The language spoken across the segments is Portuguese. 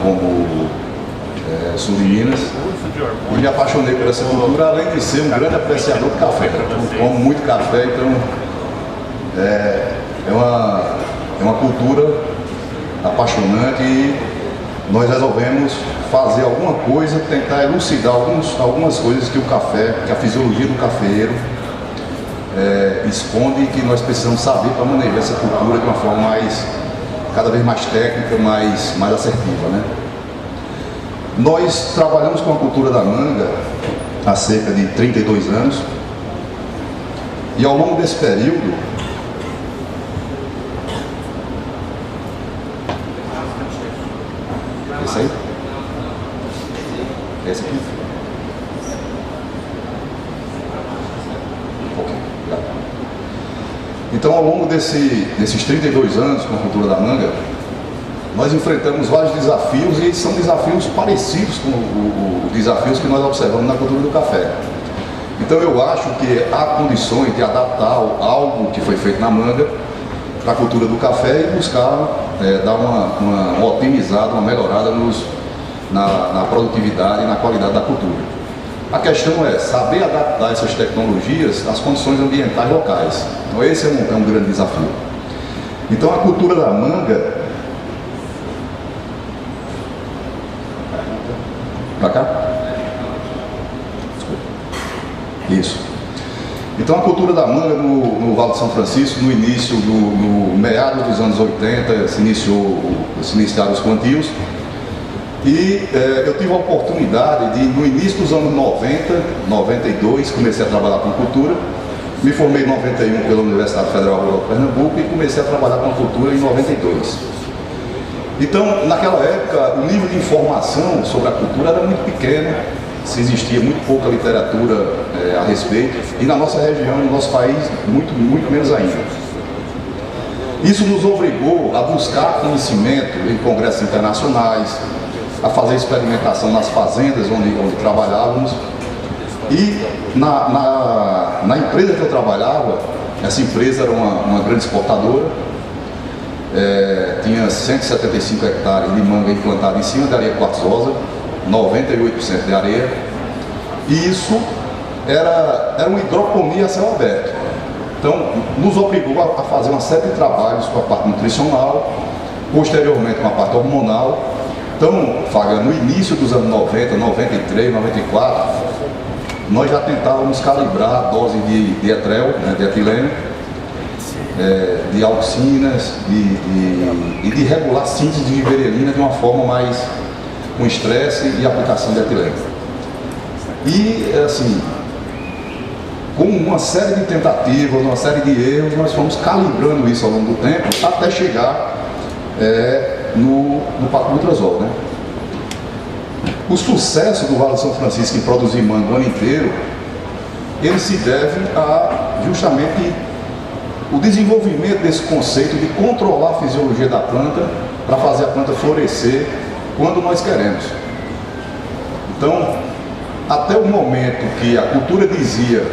como sul de Minas, e me apaixonei por essa cultura, além de ser um grande apreciador de café. Eu como muito café, então é uma cultura apaixonante, e nós resolvemos fazer alguma coisa, tentar elucidar algumas coisas que o café, que a fisiologia do cafeeiro esconde, e que nós precisamos saber para manejar essa cultura de uma forma cada vez mais técnica, mais assertiva, né? Nós trabalhamos com a cultura da manga há cerca de 32 anos, e ao longo desse período esse aí? Esse aqui? Ok, obrigado. Então, ao longo desses 32 anos com a cultura da manga, nós enfrentamos vários desafios, e são desafios parecidos com os desafios que nós observamos na cultura do café. Então eu acho que há condições de adaptar algo que foi feito na manga para a cultura do café e buscar dar uma otimizada, uma melhorada na produtividade e na qualidade da cultura. A questão é saber adaptar essas tecnologias às condições ambientais locais. Então esse é um grande desafio. Então a cultura da manga... Para cá? Desculpa. Isso. Então a cultura da manga no Vale de São Francisco, no início, no meados dos anos 80, se iniciaram os plantios. E eu tive a oportunidade de, no início dos anos 90, 92, comecei a trabalhar com cultura. Me formei em 91 pela Universidade Federal Rural de Pernambuco e comecei a trabalhar com cultura em 92. Então, naquela época, o nível de informação sobre a cultura era muito pequeno, se existia muito pouca literatura a respeito, e na nossa região, no nosso país, muito menos ainda. Isso nos obrigou a buscar conhecimento em congressos internacionais, a fazer experimentação nas fazendas onde trabalhávamos, e na empresa que eu trabalhava, essa empresa era uma grande exportadora, tinha 175 hectares de manga implantada em cima de areia quartzosa, 98% de areia, e isso era uma hidroponia a céu aberto. Então, nos obrigou a fazer uma série de trabalhos com a parte nutricional, posteriormente com a parte hormonal. Então, Faga, no início dos anos 90, 93, 94, nós já tentávamos calibrar a dose de etrel, de etileno, de auxinas e de regular a síntese de giberelina de uma forma mais com estresse e aplicação de etileno. E, assim, com uma série de tentativas, uma série de erros, nós fomos calibrando isso ao longo do tempo até chegar no Paclutrazol, né? O sucesso do Vale de São Francisco em produzir manga o ano inteiro, ele se deve a justamente o desenvolvimento desse conceito de controlar a fisiologia da planta para fazer a planta florescer quando nós queremos. Então, até o momento que a cultura dizia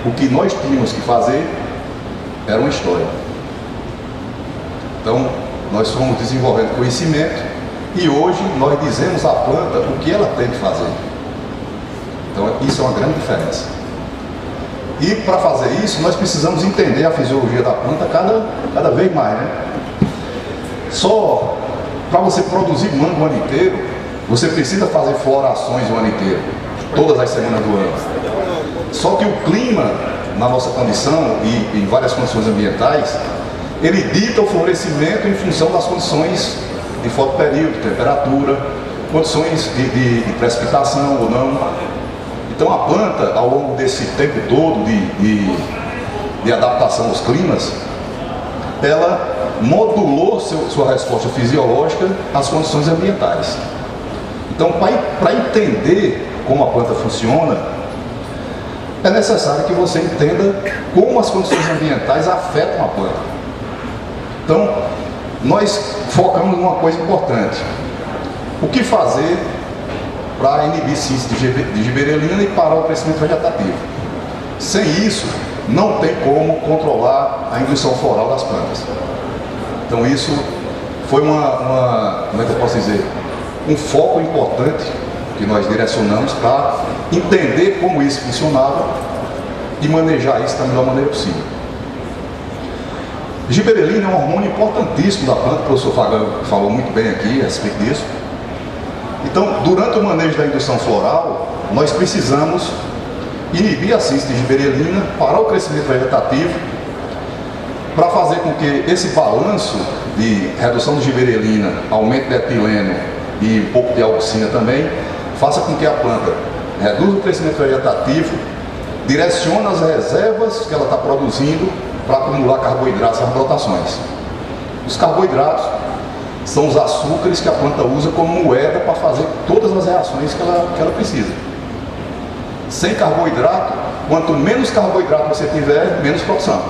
o que nós tínhamos que fazer, era uma história. Então, nós fomos desenvolvendo conhecimento e hoje nós dizemos à planta o que ela tem que fazer. Então, isso é uma grande diferença. E para fazer isso, nós precisamos entender a fisiologia da planta cada vez mais, né? Só para você produzir manga o ano inteiro, você precisa fazer florações o ano inteiro, todas as semanas do ano. Só que o clima, na nossa condição e em várias condições ambientais, ele dita o florescimento em função das condições de fotoperíodo, temperatura, condições de precipitação ou não. Então a planta, ao longo desse tempo todo de adaptação aos climas, ela modulou sua resposta fisiológica às condições ambientais. Então, para entender como a planta funciona, é necessário que você entenda como as condições ambientais afetam a planta. Então, nós focamos numa coisa importante: o que fazer para inibir síntese de giberelina e parar o crescimento vegetativo. Sem isso, não tem como controlar a indução floral das plantas. Então isso foi como é que eu posso dizer? um foco importante que nós direcionamos para entender como isso funcionava e manejar isso da melhor maneira possível. Giberelina é um hormônio importantíssimo da planta, o professor Fagan falou muito bem aqui a respeito disso. Então, durante o manejo da indução floral, nós precisamos inibir a síntese de giberelina, parar o crescimento vegetativo, para fazer com que esse balanço de redução de giberelina, aumento de etileno e um pouco de auxina também, faça com que a planta reduza o crescimento vegetativo, direcione as reservas que ela está produzindo para acumular carboidratos nas brotações. Os carboidratos são os açúcares que a planta usa como moeda para fazer todas as reações que ela precisa. Sem carboidrato, quanto menos carboidrato você tiver, menos produção.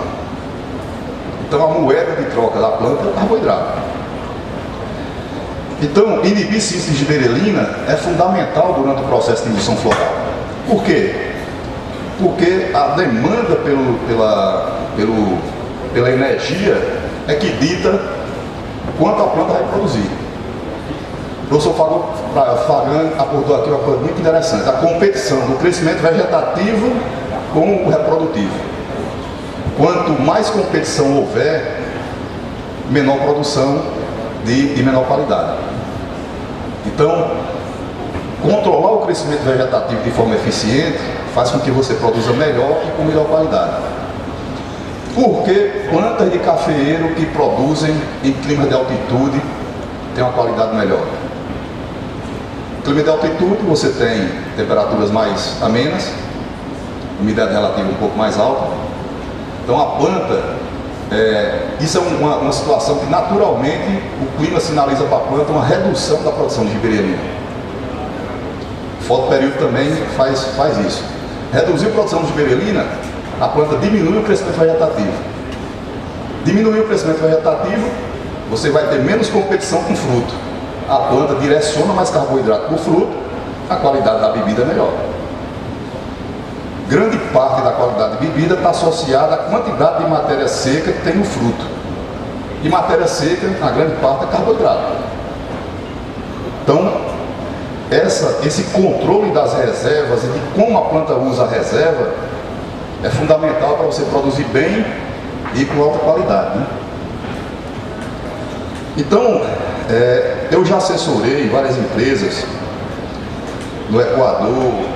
Então a moeda de troca da planta é o carboidrato. Então, inibir síntese de giberelina é fundamental durante o processo de indução floral. Por quê? Porque a demanda pela energia é que dita quanto a planta vai produzir. O professor Fagan abordou aqui uma coisa muito interessante, a competição do crescimento vegetativo com o reprodutivo. Quanto mais competição houver, menor produção de menor qualidade. Então, controlar o crescimento vegetativo de forma eficiente faz com que você produza melhor e com melhor qualidade. Porque plantas de cafeeiro que produzem em climas de altitude têm uma qualidade melhor. Em clima de altitude você tem temperaturas mais amenas, umidade relativa um pouco mais alta. Então a planta, isso é uma situação que naturalmente o clima sinaliza para a planta uma redução da produção de giberelina. O fotoperíodo também faz isso. Reduzir a produção de giberelina, a planta diminui o crescimento vegetativo. Diminuir o crescimento vegetativo, você vai ter menos competição com o fruto. A planta direciona mais carboidrato para o fruto, a qualidade da bebida é melhor. Grande parte da qualidade de bebida está associada à quantidade de matéria seca que tem no fruto. E matéria seca, na grande parte, é carboidrato. Então, esse controle das reservas e de como a planta usa a reserva é fundamental para você produzir bem e com alta qualidade, né? Então, eu já assessorei várias empresas no Equador.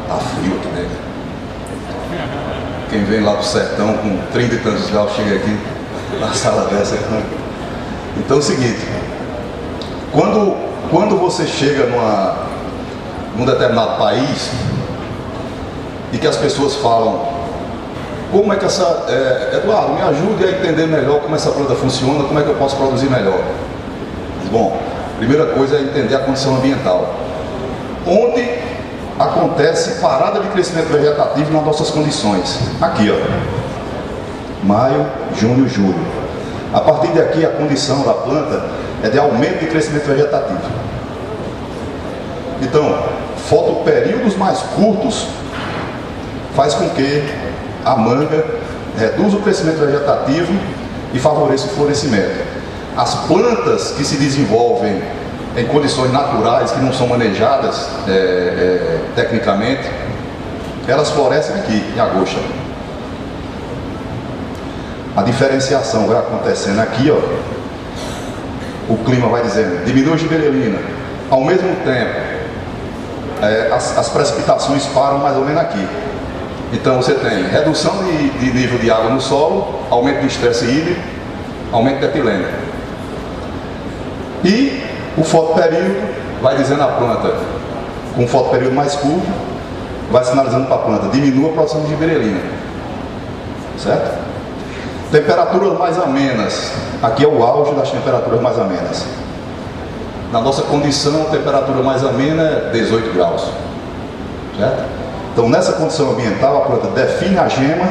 Tá frio aqui, né? Quem vem lá do sertão com 30 e tantos graus chega aqui na sala dessa. Então é o seguinte, quando você chega num determinado país e que as pessoas falam, como é que Eduardo, me ajude a entender melhor como essa planta funciona, como é que eu posso produzir melhor. Bom, primeira coisa é entender a condição ambiental. Onde acontece parada de crescimento vegetativo nas nossas condições. Aqui, ó, maio, junho, julho. A partir daqui a condição da planta é de aumento de crescimento vegetativo. Então, fotoperíodos mais curtos faz com que a manga reduza o crescimento vegetativo e favoreça o florescimento. As plantas que se desenvolvem em condições naturais, que não são manejadas tecnicamente, elas florescem aqui, em agosto. A diferenciação vai acontecendo aqui, ó. O clima vai dizendo, diminui a giberelina. Ao mesmo tempo, as precipitações param mais ou menos aqui. Então você tem redução de nível de água no solo, aumento do estresse hídrico, aumento de etileno. E o fotoperíodo vai dizendo à planta, com um fotoperíodo mais curto, vai sinalizando para a planta, diminua a produção de giberelina. Certo? Temperaturas mais amenas. Aqui é o auge das temperaturas mais amenas. Na nossa condição, a temperatura mais amena é 18 graus. Certo? Então, nessa condição ambiental, a planta define a gema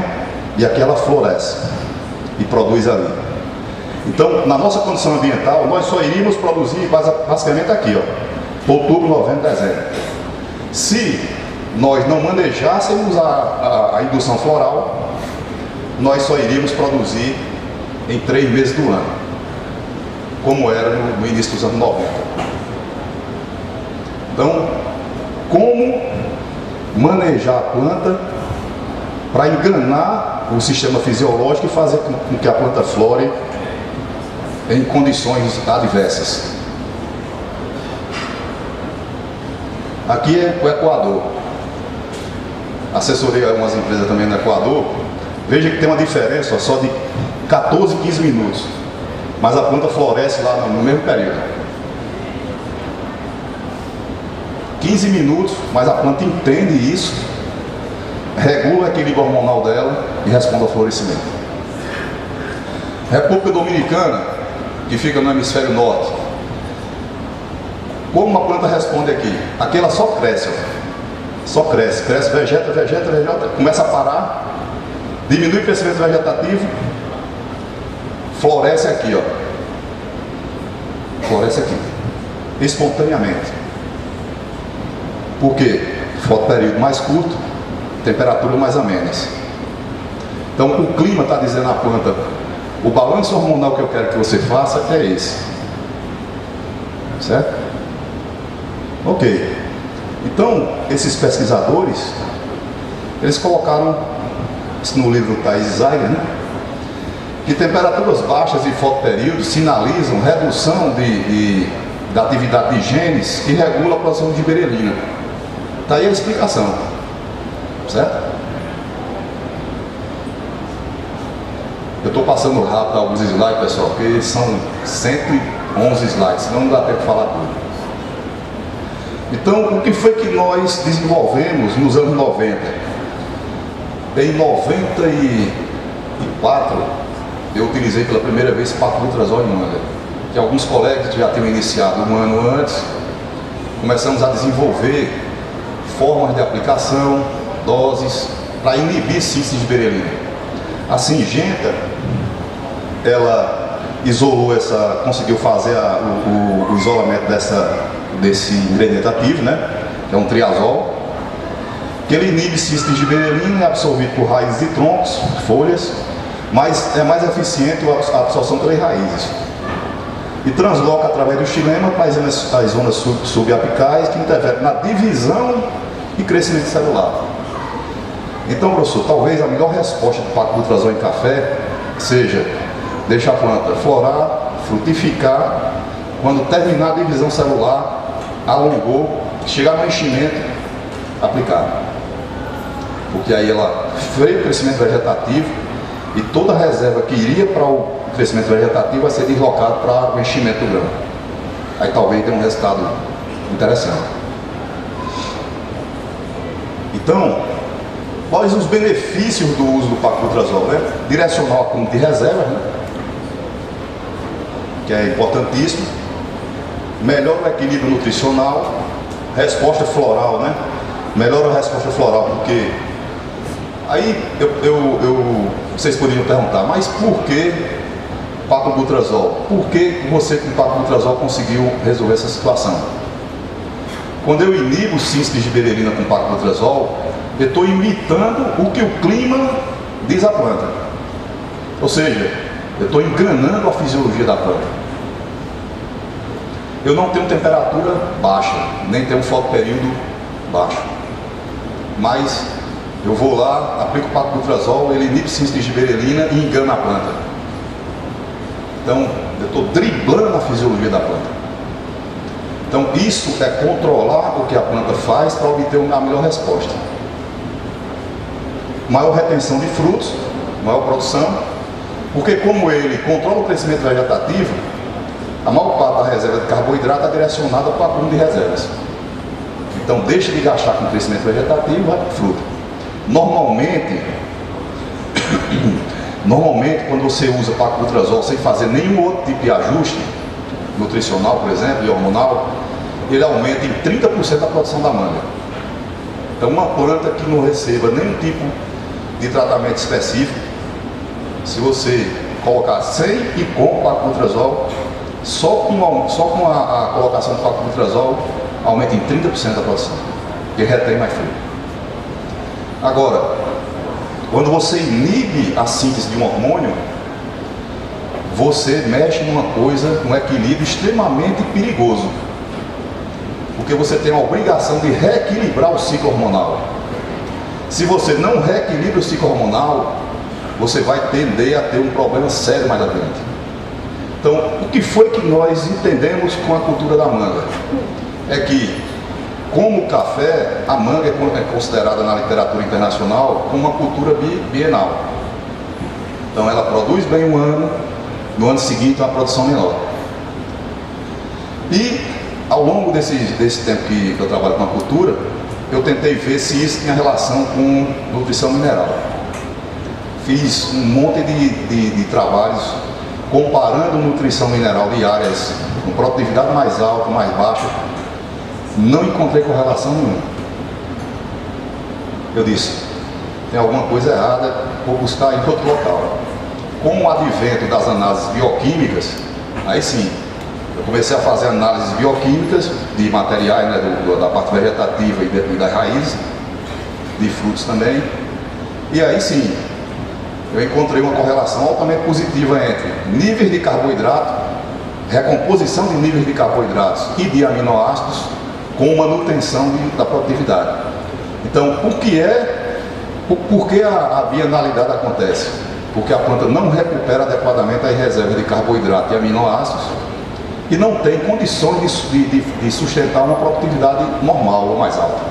e aqui ela floresce e produz ali. Então, na nossa condição ambiental, nós só iríamos produzir basicamente aqui, ó, outubro, novembro, dezembro. Se nós não manejássemos a indução floral, nós só iríamos produzir em 3 meses do ano. como era no início dos anos 90. Então, como manejar a planta para enganar o sistema fisiológico e fazer com que a planta flore em condições adversas. Aqui é o Equador. Assessorei algumas empresas também no Equador. Veja que tem uma diferença só de 14, 15 minutos. Mas a planta floresce lá no mesmo período. 15 minutos, mas a planta entende isso, regula o equilíbrio hormonal dela e responde ao florescimento. República Dominicana, que fica no hemisfério norte. Como a planta responde aqui? Aqui ela só cresce, só cresce, vegeta, começa a parar, diminui o crescimento vegetativo, floresce aqui, ó. Floresce aqui, espontaneamente. Por quê? Fotoperíodo mais curto, temperatura mais amenas. Então o clima está dizendo à planta, o balanço hormonal que eu quero que você faça é esse. Certo? Ok. Então, esses pesquisadores, eles colocaram, isso no livro Thais Zeiger, né? Que temperaturas baixas e fotoperíodos sinalizam redução da atividade de genes que regula a produção de berelina. Está aí a explicação. Certo? Eu estou passando rápido alguns slides, pessoal, porque são 111 slides, senão não dá tempo de falar tudo. Então, o que foi que nós desenvolvemos nos anos 90? Em 94, eu utilizei pela primeira vez paclitrazol em manga, que alguns colegas já tinham iniciado um ano antes. Começamos a desenvolver formas de aplicação, doses, para inibir síntese de berelina. A Syngenta, ela isolou conseguiu fazer o isolamento desse ingrediente ativo, né? Que é um triazol, que ele inibe síntese de berelina, é absorvido por raízes de troncos, folhas, mas é mais eficiente a absorção pelas raízes. E transloca através do xilema para as zonas subapicais, que interferem na divisão e crescimento celular. Então, professor, talvez a melhor resposta do paclitrazol em café seja deixar a planta florar, frutificar, quando terminar a divisão celular, alongou, chegar no enchimento, aplicar. Porque aí ela freia o crescimento vegetativo e toda a reserva que iria para o crescimento vegetativo vai ser deslocado para o enchimento do grão. Aí talvez tenha um resultado interessante. Então, quais os benefícios do uso do paclitrazol, né? Direcionar o acúmulo de reserva, né? Que é importantíssimo. Melhora o equilíbrio nutricional. Resposta floral, né? Melhora a resposta floral, porque aí vocês poderiam perguntar, mas por que paclitrazol? Por que você com paclitrazol conseguiu resolver essa situação? Quando eu inibo síntese de berelina com paclitrazol, eu estou imitando o que o clima diz à planta. Ou seja, eu estou enganando a fisiologia da planta. Eu não tenho temperatura baixa, nem tenho fotoperíodo baixo. Mas eu vou lá, aplico o paclitrazol, ele inibe síntese de berelina e engana a planta. Então, eu estou driblando a fisiologia da planta. Então, isso é controlar o que a planta faz para obter a melhor resposta. Maior retenção de frutos, maior produção, porque como ele controla o crescimento vegetativo, a maior parte da reserva de carboidrato é direcionada para o acúmulo de reservas. Então deixa de gastar com o crescimento vegetativo e vai para o fruto. Normalmente quando você usa paclitrazol sem fazer nenhum outro tipo de ajuste, nutricional por exemplo, e hormonal, ele aumenta em 30% a produção da manga. Então uma planta que não receba nenhum tipo de tratamento específico, se você colocar sem e com paclitrazol, só com a colocação do paclitrazol aumenta em 30% a produção, e retém mais frio. Agora, quando você inibe a síntese de um hormônio, você mexe numa coisa, num equilíbrio extremamente perigoso. Porque você tem a obrigação de reequilibrar o ciclo hormonal. Se você não reequilibra o ciclo hormonal, você vai tender a ter um problema sério mais adiante. Então, o que foi que nós entendemos com a cultura da manga? É que, como o café, a manga é considerada na literatura internacional como uma cultura bienal. Então, ela produz bem um ano, no ano seguinte uma produção menor. E, ao longo desse tempo que eu trabalho com a cultura, eu tentei ver se isso tinha relação com nutrição mineral. Fiz um monte de trabalhos comparando nutrição mineral de áreas com produtividade mais alta, mais baixa. Não encontrei correlação nenhuma. Eu disse, tem alguma coisa errada, vou buscar em outro local. Com o advento das análises bioquímicas, aí sim, eu comecei a fazer análises bioquímicas de materiais, né, da parte vegetativa e das raízes, de frutos também. E aí sim, eu encontrei uma correlação altamente positiva entre níveis de carboidrato, recomposição de níveis de carboidratos e de aminoácidos com manutenção da produtividade. Então, por que a bienalidade acontece? Porque a planta não recupera adequadamente as reservas de carboidrato e aminoácidos e não tem condições de sustentar uma produtividade normal ou mais alta.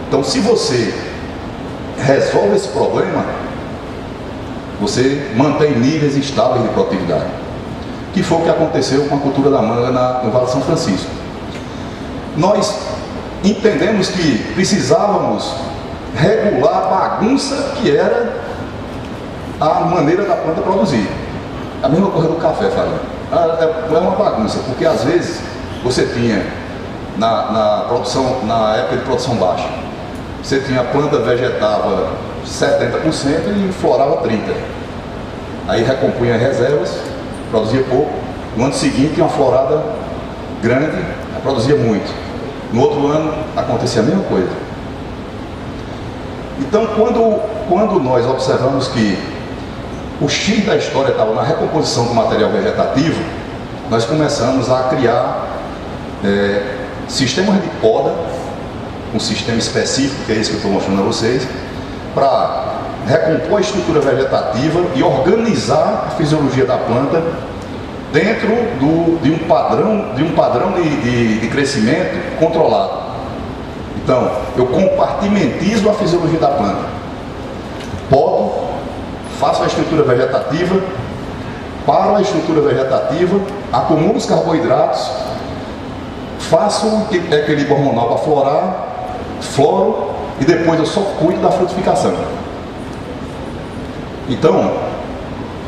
Então, se você resolve esse problema, você mantém níveis estáveis de produtividade, que foi o que aconteceu com a cultura da manga no Vale de São Francisco. Nós entendemos que precisávamos regular a bagunça que era a maneira da planta produzir. A mesma coisa do café, falando. É uma bagunça, porque às vezes você tinha na época de produção baixa, você tinha a planta vegetava 70% e florava 30%. Aí recompunha as reservas, produzia pouco. No ano seguinte tinha uma florada grande, produzia muito. No outro ano acontecia a mesma coisa. Então, quando nós observamos que o X da história estava na recomposição do material vegetativo, nós começamos a criar sistemas de poda, um sistema específico, que é esse que eu estou mostrando a vocês, para recompor a estrutura vegetativa e organizar a fisiologia da planta dentro de um padrão de crescimento controlado. Então, eu compartimentizo a fisiologia da planta, podo, faço a estrutura vegetativa, paro a estrutura vegetativa, acumulo os carboidratos, faço o equilíbrio hormonal para florar, floro e depois eu só cuido da frutificação. Então,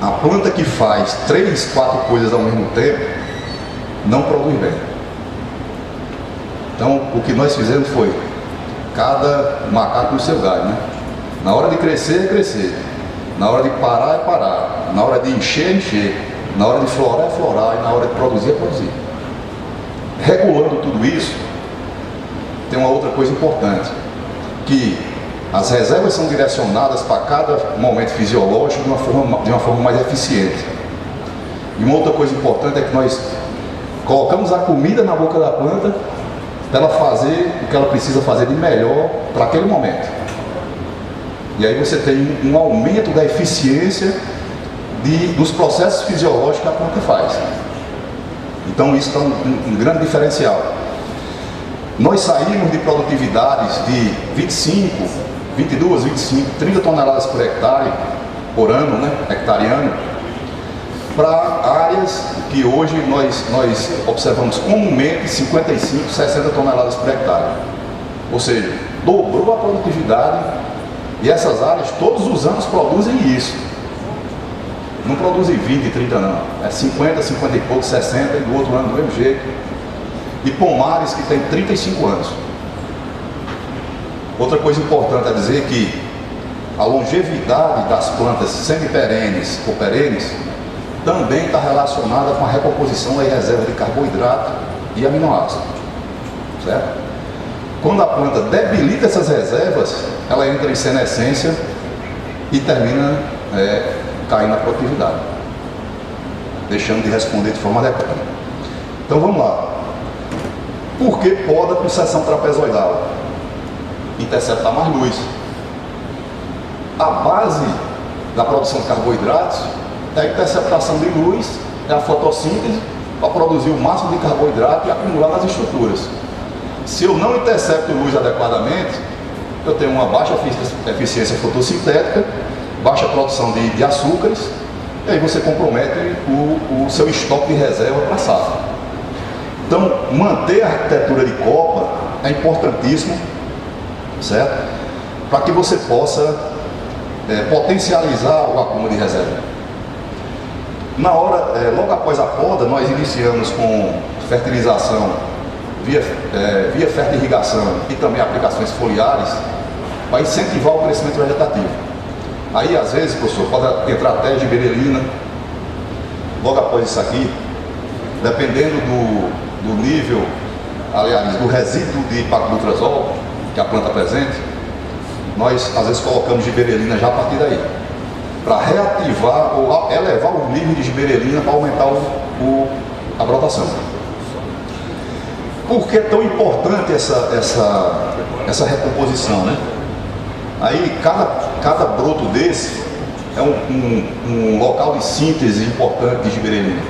a planta que faz 3, 4 coisas ao mesmo tempo não produz bem. Então, o que nós fizemos foi cada macaco no seu galho, né? Na hora de crescer, é crescer. Na hora de parar, é parar. Na hora de encher, é encher. Na hora de florar, é florar. E na hora de produzir, é produzir. Regulando tudo isso, tem uma outra coisa importante, que as reservas são direcionadas para cada momento fisiológico de uma forma mais eficiente. E uma outra coisa importante é que nós colocamos a comida na boca da planta para ela fazer o que ela precisa fazer de melhor para aquele momento. E aí você tem um aumento da eficiência dos processos fisiológicos que a planta faz. Então isso é um grande diferencial. Nós saímos de produtividades de 25, 22, 25, 30 toneladas por hectare, por ano, né, hectareano, para áreas que hoje nós observamos comumente 55, 60 toneladas por hectare. Ou seja, dobrou a produtividade e essas áreas todos os anos produzem isso. Não produzem 20, 30 não, é 50, 50 e pouco, 60 e do outro ano do mesmo jeito. E pomares que tem 35 anos. Outra coisa importante a dizer é que a longevidade das plantas semiperenes ou perenes também está relacionada com a recomposição das reservas de carboidrato e aminoácidos, certo? Quando a planta debilita essas reservas, ela entra em senescência e termina caindo na produtividade. deixando de responder de forma adequada. Então vamos lá. Por que poda com seção trapezoidal? Interceptar mais luz. A base da produção de carboidratos é a interceptação de luz, é a fotossíntese, para produzir o máximo de carboidrato e acumular nas estruturas. Se eu não intercepto luz adequadamente, eu tenho uma baixa eficiência fotossintética, baixa produção de açúcares, e aí você compromete o seu estoque de reserva para a safra. Então, manter a arquitetura de copa é importantíssimo, certo? Para que você possa potencializar o acúmulo de reserva. Na hora, logo após a poda, nós iniciamos com fertilização via fertirrigação e também aplicações foliares para incentivar o crescimento vegetativo. Aí, às vezes, professor, pode entrar até gibberellina logo após isso aqui, dependendo do nível, aliás, do resíduo de paclutrazol que a planta apresente, nós às vezes colocamos gibberellina já a partir daí, para reativar ou elevar o nível de gibberellina para aumentar a brotação. Por que é tão importante essa recomposição, né? Aí cada broto desse é um local de síntese importante de gibberellina.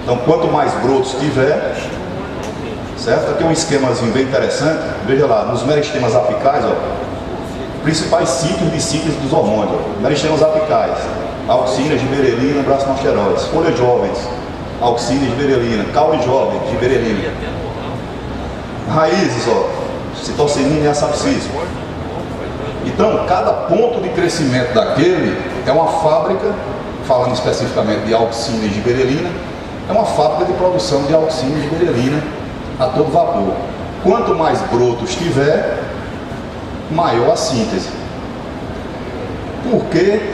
Então, quanto mais brotos tiver, certo? Aqui é um esquemazinho bem interessante. Veja lá, nos meristemas apicais, ó, principais sítios de síntese dos hormônios. Ó. Meristemas apicais, auxina, gibberellina, brasinosteróides. Folhas jovens, auxina, gibberellina. Caule jovem, gibberellina. Raízes, ó, citocinina e asapsis. Então, cada ponto de crescimento daquele é uma fábrica, falando especificamente de auxina e gibberellina, é uma fábrica de produção de auxina e gibberellina a todo vapor. Quanto mais brotos tiver, maior a síntese. Por que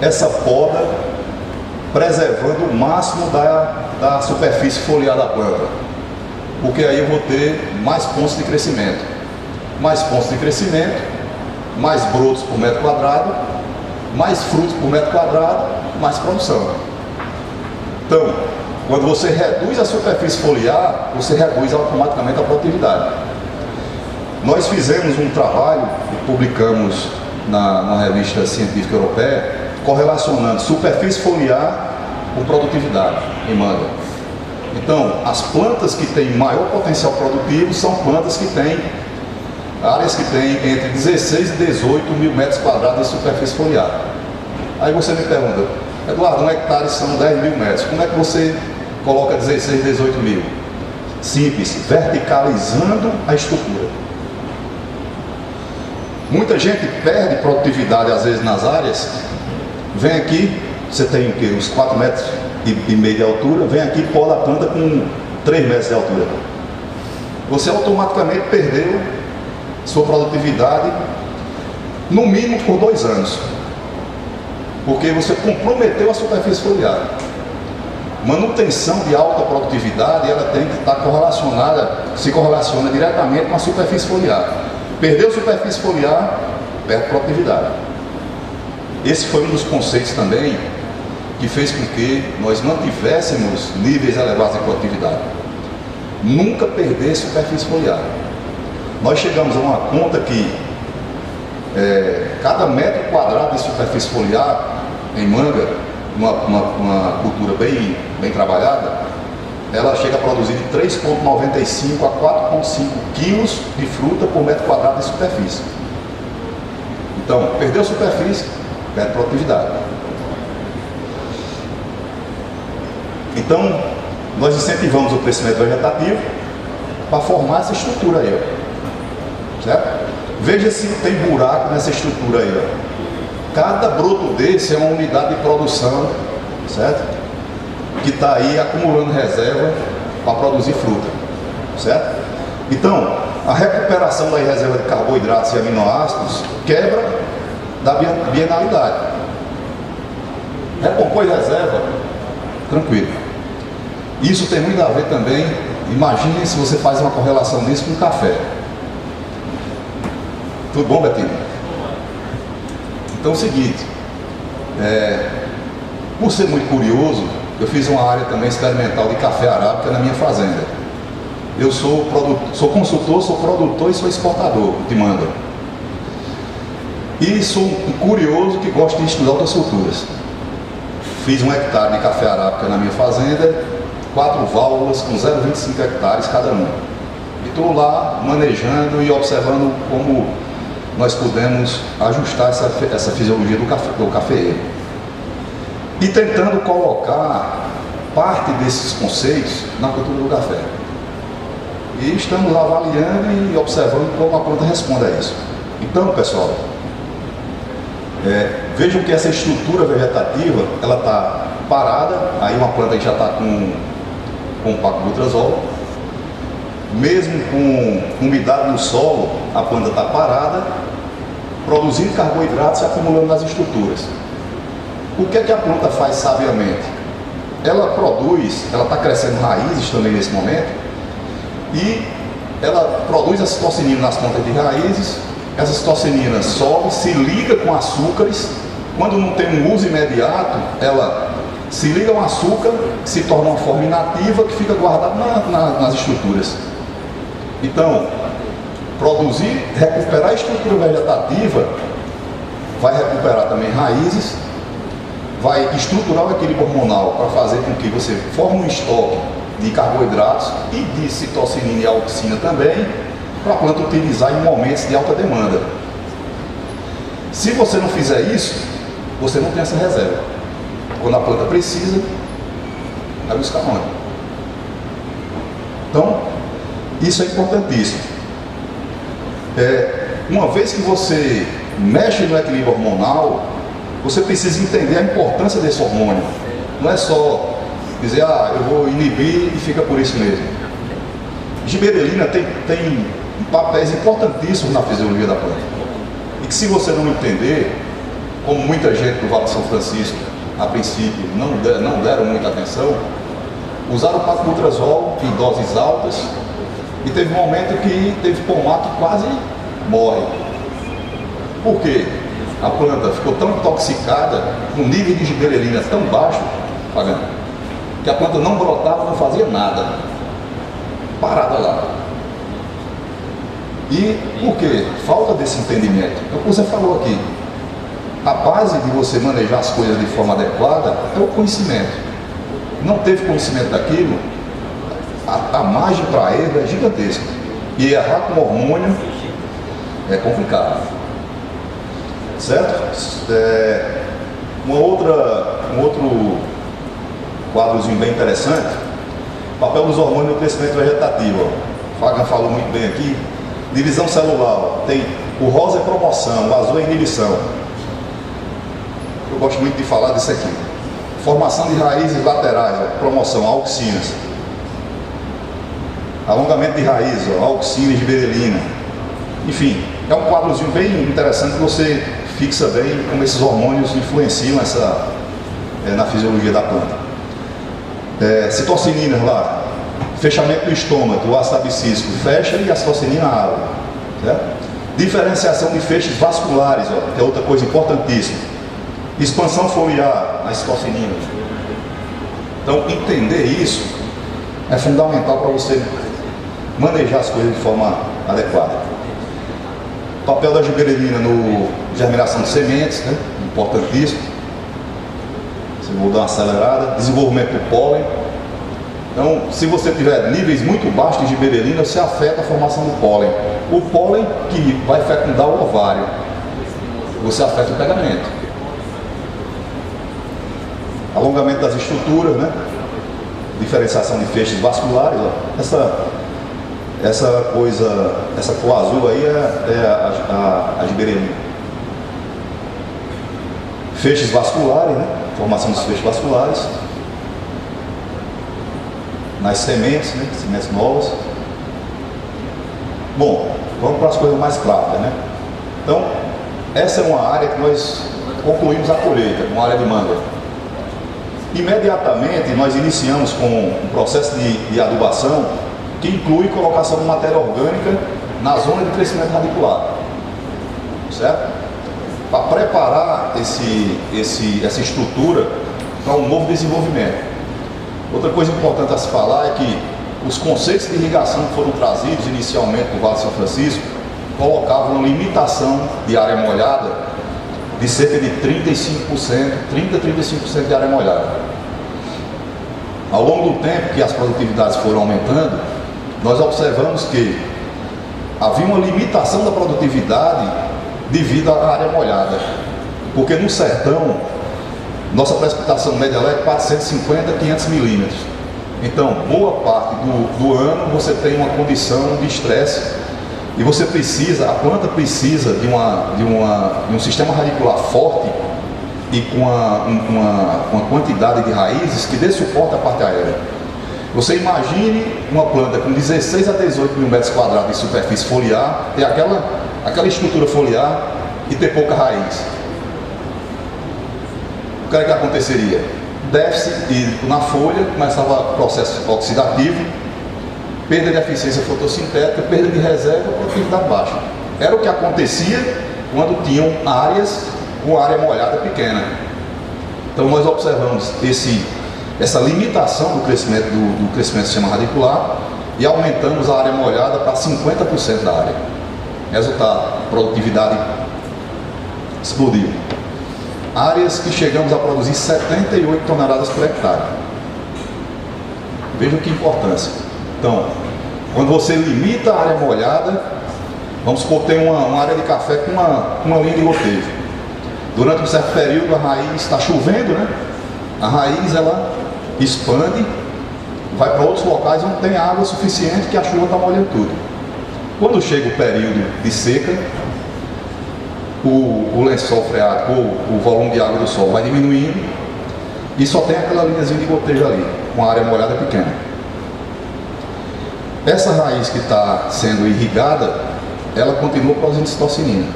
essa poda preservando o máximo da superfície foliar da planta? Porque aí eu vou ter mais pontos de crescimento. Mais pontos de crescimento, mais brotos por metro quadrado, mais frutos por metro quadrado, mais produção. Então, quando você reduz a superfície foliar, você reduz automaticamente a produtividade. Nós fizemos um trabalho e publicamos na revista científica europeia, correlacionando superfície foliar com produtividade em manga. Então, as plantas que têm maior potencial produtivo são plantas que têm áreas que têm entre 16 e 18 mil metros quadrados de superfície foliar. Aí você me pergunta, Eduardo, 1 hectare são 10 mil metros, como é que você coloca 16, 18 mil? Simples, verticalizando a estrutura. Muita gente perde produtividade às vezes nas áreas, vem aqui, você tem o quê? Uns 4 metros e meio de altura, vem aqui e poda a planta com 3 metros de altura. Você automaticamente perdeu sua produtividade, no mínimo por 2 anos. Porque você comprometeu a superfície foliar. Manutenção de alta produtividade, ela tem que estar correlacionada, se correlaciona diretamente com a superfície foliar. Perdeu superfície foliar, perde produtividade. Esse foi um dos conceitos também que fez com que nós mantivéssemos níveis elevados de produtividade. Nunca perder superfície foliar. Nós chegamos a uma conta que cada metro quadrado de superfície foliar em manga, uma cultura bem trabalhada, ela chega a produzir de 3,95 a 4,5 quilos de fruta por metro quadrado de superfície. Então, perdeu superfície, perde produtividade. Então, nós incentivamos o crescimento vegetativo para formar essa estrutura aí, ó. Certo? Veja se tem buraco nessa estrutura aí, ó. Cada broto desse é uma unidade de produção, certo? Que está aí acumulando reserva para produzir fruta, certo? Então, a recuperação da reserva de carboidratos e aminoácidos quebra da bienalidade. Recompõe reserva, tranquilo. Isso tem muito a ver também, imagine se você faz uma correlação disso com café. Tudo bom, Betinho? Então é o seguinte, Por ser muito curioso, eu fiz uma área também experimental de café arábica na minha fazenda. Eu sou consultor, sou produtor e sou exportador de manga. E sou um curioso que gosta de estudar outras culturas. Fiz 1 hectare de café arábica na minha fazenda, 4 válvulas com 0,25 hectares cada uma. E estou lá manejando e observando como nós podemos ajustar essa fisiologia do cafeeiro. E tentando colocar parte desses conceitos na cultura do café. E estamos avaliando e observando como a planta responde a isso. Então, pessoal, vejam que essa estrutura vegetativa, ela está parada, aí uma planta que já está com paclobutrazol, mesmo com umidade no solo, a planta está parada, produzindo carboidratos e acumulando nas estruturas. O que é que a planta faz sabiamente? Ela está crescendo raízes também nesse momento, e ela produz a citocinina nas pontas de raízes. Essa citocinina sobe, se liga com açúcares. Quando não tem um uso imediato, ela se liga ao açúcar, se torna uma forma inativa que fica guardada nas estruturas. Então, recuperar a estrutura vegetativa, vai recuperar também raízes, vai estruturar o equilíbrio hormonal para fazer com que você forme um estoque de carboidratos e de citocinina e auxina também, para a planta utilizar em momentos de alta demanda. Se você não fizer isso, você não tem essa reserva. Quando a planta precisa, vai buscar onde? Então, isso é importantíssimo. Uma vez que você mexe no equilíbrio hormonal, você precisa entender a importância desse hormônio. Não é só dizer, eu vou inibir e fica por isso mesmo. Gibberellina tem papéis importantíssimos na fisiologia da planta. E que se você não entender, como muita gente do Vale de São Francisco, a princípio, não deram muita atenção, usaram o paclobutrazol em doses altas, e teve um momento que teve pomar que quase morre. Por quê? A planta ficou tão intoxicada, com um nível de gibberellina tão baixo, que a planta não brotava, não fazia nada, parada lá. E por quê? Falta desse entendimento. É o que você falou aqui. A base de você manejar as coisas de forma adequada é o conhecimento. Não teve conhecimento daquilo, a margem para erro é gigantesca. E errar com hormônio é complicado. Certo? Um outro quadrozinho bem interessante, papel dos hormônios no crescimento vegetativo. O Fagner falou muito bem aqui. Divisão celular, tem o rosa é promoção, o azul é inibição. Eu gosto muito de falar disso aqui. Formação de raízes laterais, promoção, auxinas. Alongamento de raiz, auxina e gibberellina. Enfim, é um quadrozinho bem interessante que você fixa bem como esses hormônios influenciam na fisiologia da planta. Citocininas lá, fechamento do estômago, o ácido abscísico fecha e a citocinina abre. Certo? Diferenciação de feixes vasculares, que é outra coisa importantíssima. Expansão foliar na citocinina. Então, entender isso é fundamental para você manejar as coisas de forma adequada. O papel da gibberellina no germinação de sementes, né? Importantíssimo. Você vou dar uma acelerada. Desenvolvimento do pólen. Então, se você tiver níveis muito baixos de gibberellina, você afeta a formação do pólen. O pólen que vai fecundar o ovário, você afeta o pegamento. Alongamento das estruturas, né? Diferenciação de feixes vasculares. Essa cor azul aí é a gibberellina. Feixes vasculares, né? Formação dos feixes vasculares. Nas sementes, né? Sementes novas. Bom, vamos para as coisas mais práticas, né? Então, essa é uma área que nós concluímos a colheita, uma área de manga. Imediatamente nós iniciamos com um processo de adubação que inclui colocação de matéria orgânica na zona de crescimento radicular, certo? Para preparar essa estrutura para um novo desenvolvimento. Outra coisa importante a se falar é que os conceitos de irrigação que foram trazidos inicialmente no Vale de São Francisco colocavam uma limitação de área molhada de cerca de 35%, 30 a 35% de área molhada. Ao longo do tempo que as produtividades foram aumentando, nós observamos que havia uma limitação da produtividade devido à área molhada, porque no sertão nossa precipitação média é 450 a 500 milímetros. Então, boa parte do ano você tem uma condição de estresse e você precisa, a planta precisa de um sistema radicular forte e com uma quantidade de raízes que dê suporte à parte aérea. Você imagine uma planta com 16 a 18 mil metros quadrados de superfície foliar, ter aquela estrutura foliar e ter pouca raiz. O que aconteceria? Déficit hídrico na folha, começava processo oxidativo, perda de eficiência fotossintética, perda de reserva, produtividade baixa. Era o que acontecia quando tinham áreas com área molhada pequena. Então nós observamos essa limitação do crescimento do sistema radicular e aumentamos a área molhada para 50% da área. Resultado, produtividade explodiu. Áreas que chegamos a produzir 78 toneladas por hectare. Vejam que importância. Então, quando você limita a área molhada, vamos supor que tem uma área de café com uma linha de gotejo. Durante um certo período a raiz está chovendo, né? A raiz ela expande, vai para outros locais onde tem água suficiente que a chuva está molhando tudo. Quando chega o período de seca, o lençol freático ou o volume de água do solo vai diminuindo e só tem aquela linhazinha de gotejo ali, com a área molhada pequena. Essa raiz que está sendo irrigada, ela continua produzindo citocinina,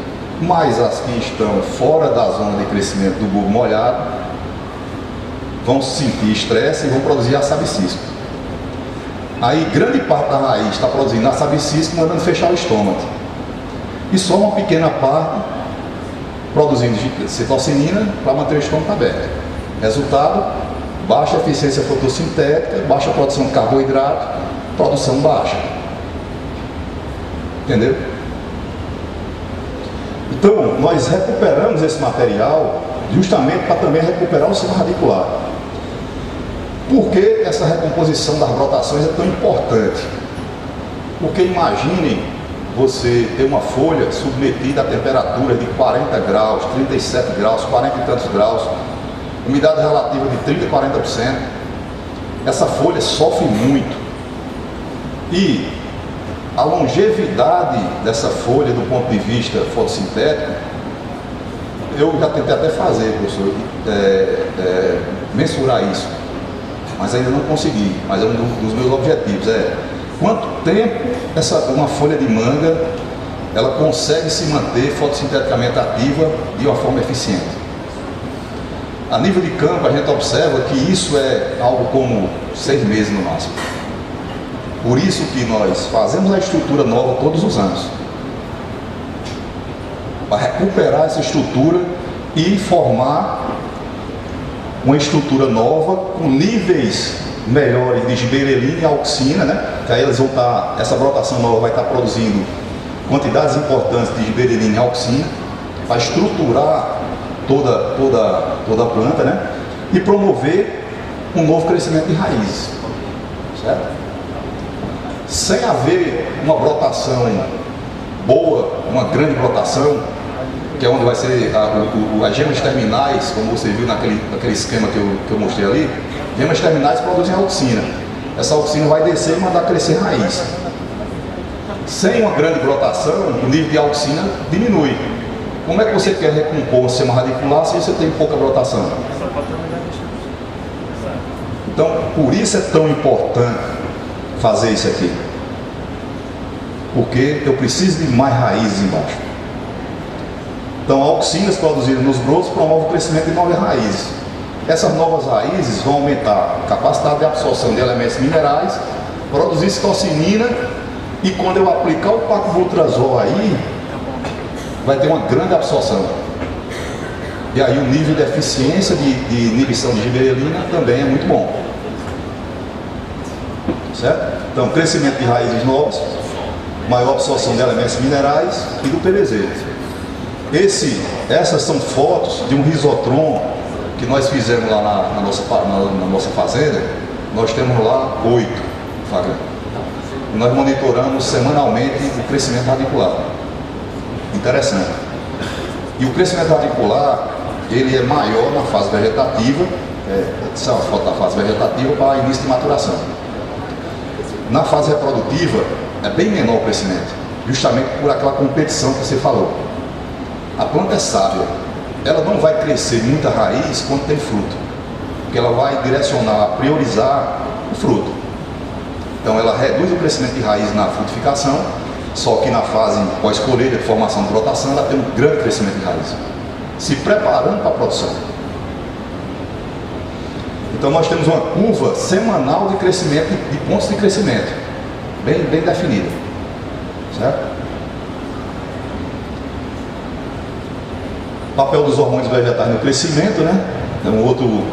mas as que estão fora da zona de crescimento do bulbo molhado vão sentir estresse e vão produzir assabicisco. Aí grande parte da raiz está produzindo assabicisco, mandando fechar o estômago. E só uma pequena parte produzindo citocinina para manter o estômago aberto. Resultado, baixa eficiência fotossintética, baixa produção de carboidrato, produção baixa. Entendeu? Então, nós recuperamos esse material justamente para também recuperar o sistema radicular. Por que essa recomposição das brotações é tão importante? Porque imaginem você ter uma folha submetida a temperatura de 40 graus, 37 graus, 40 e tantos graus, umidade relativa de 30 a 40%, essa folha sofre muito. E a longevidade dessa folha do ponto de vista fotossintético, eu já tentei até fazer, professor, mensurar isso, mas ainda não consegui. Mas é um dos meus objetivos, quanto tempo uma folha de manga ela consegue se manter fotossinteticamente ativa de uma forma eficiente. A nível de campo a gente observa que isso é algo como 6 meses no máximo. Por isso que nós fazemos a estrutura nova todos os anos, para recuperar essa estrutura e formar uma estrutura nova com níveis melhores de giberelina e auxina, né? Que aí eles vão essa brotação nova vai estar produzindo quantidades importantes de giberelina e auxina para estruturar toda a planta, né? E promover um novo crescimento de raízes, certo? Sem haver uma brotação boa, uma grande brotação, que é onde vai ser as gemas terminais, como você viu naquele esquema que eu mostrei ali, gemas terminais produzem auxina. Essa auxina vai descer e mandar crescer raiz. Sem uma grande brotação, o nível de auxina diminui. Como é que você quer recompor um sistema radicular se você tem pouca brotação? Então, por isso é tão importante fazer isso aqui, porque eu preciso de mais raízes embaixo. Então, auxinas produzidas nos brotos promovem o crescimento de novas raízes. Essas novas raízes vão aumentar a capacidade de absorção de elementos minerais, produzir citocinina, e quando eu aplicar o paclobutrazol aí, vai ter uma grande absorção. E aí o nível de eficiência de inibição de gibberelina também é muito bom. Certo? Então, crescimento de raízes nobres, maior absorção de elementos minerais e do PVZ. Essas são fotos de um risotron que nós fizemos lá na nossa fazenda. Nós temos lá 8 fragrantes. Nós monitoramos semanalmente o crescimento radicular. Interessante. E o crescimento radicular, ele é maior na fase vegetativa, essa é uma foto da fase vegetativa para início de maturação. Na fase reprodutiva, é bem menor o crescimento, justamente por aquela competição que você falou. A planta é sábia, ela não vai crescer muita raiz quando tem fruto, porque ela vai direcionar, priorizar o fruto. Então ela reduz o crescimento de raiz na frutificação, só que na fase pós-colheita, de formação de brotação, ela tem um grande crescimento de raiz, se preparando para a produção. Então nós temos uma curva semanal de crescimento, de pontos de crescimento, bem definida, certo? Papel dos hormônios vegetais no crescimento, né? É um outro,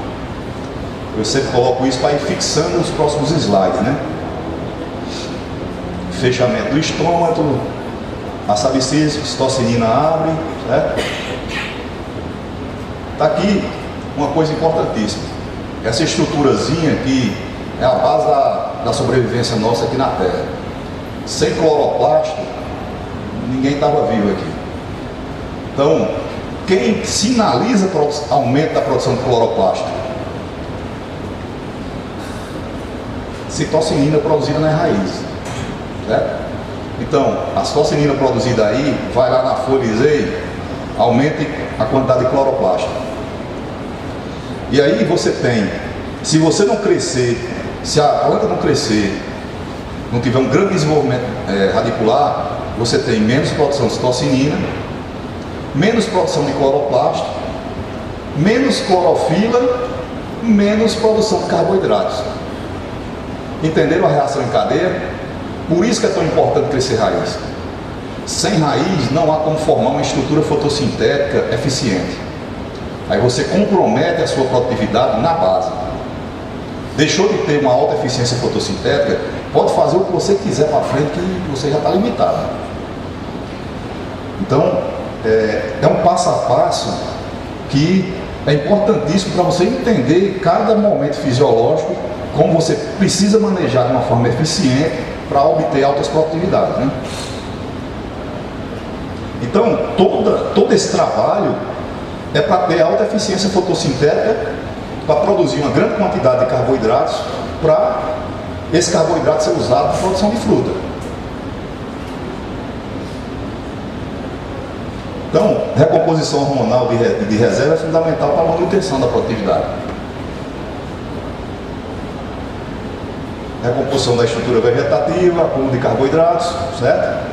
eu sempre coloco isso para ir fixando os próximos slides, né? Fechamento do estômago, a sabicícia, citocinina abre, certo? Está aqui uma coisa importantíssima. Essa estruturazinha aqui é a base da sobrevivência nossa aqui na Terra. Sem cloroplasto, ninguém estava vivo aqui. Então, quem sinaliza aumento da produção de cloroplasto? Citocinina produzida nas raízes. Certo? Então, a citocinina produzida aí, vai lá na folha e diz, ei, aumente a quantidade de cloroplasto. E aí você tem, se você não crescer, se a planta não crescer, não tiver um grande desenvolvimento radicular, você tem menos produção de citocinina, menos produção de cloroplasto, menos clorofila, menos produção de carboidratos. Entenderam a reação em cadeia? Por isso que é tão importante crescer raiz. Sem raiz não há como formar uma estrutura fotossintética eficiente. Aí você compromete a sua produtividade na base. Deixou de ter uma alta eficiência fotossintética, pode fazer o que você quiser para frente que você já está limitado. Então, é um passo a passo que é importantíssimo para você entender cada momento fisiológico, como você precisa manejar de uma forma eficiente para obter altas produtividades, né? Então, todo esse trabalho é para ter alta eficiência fotossintética, para produzir uma grande quantidade de carboidratos, para esse carboidrato ser usado para produção de fruta. Então, recomposição hormonal de reserva é fundamental para a manutenção da produtividade. Recomposição da estrutura vegetativa, acúmulo de carboidratos, certo?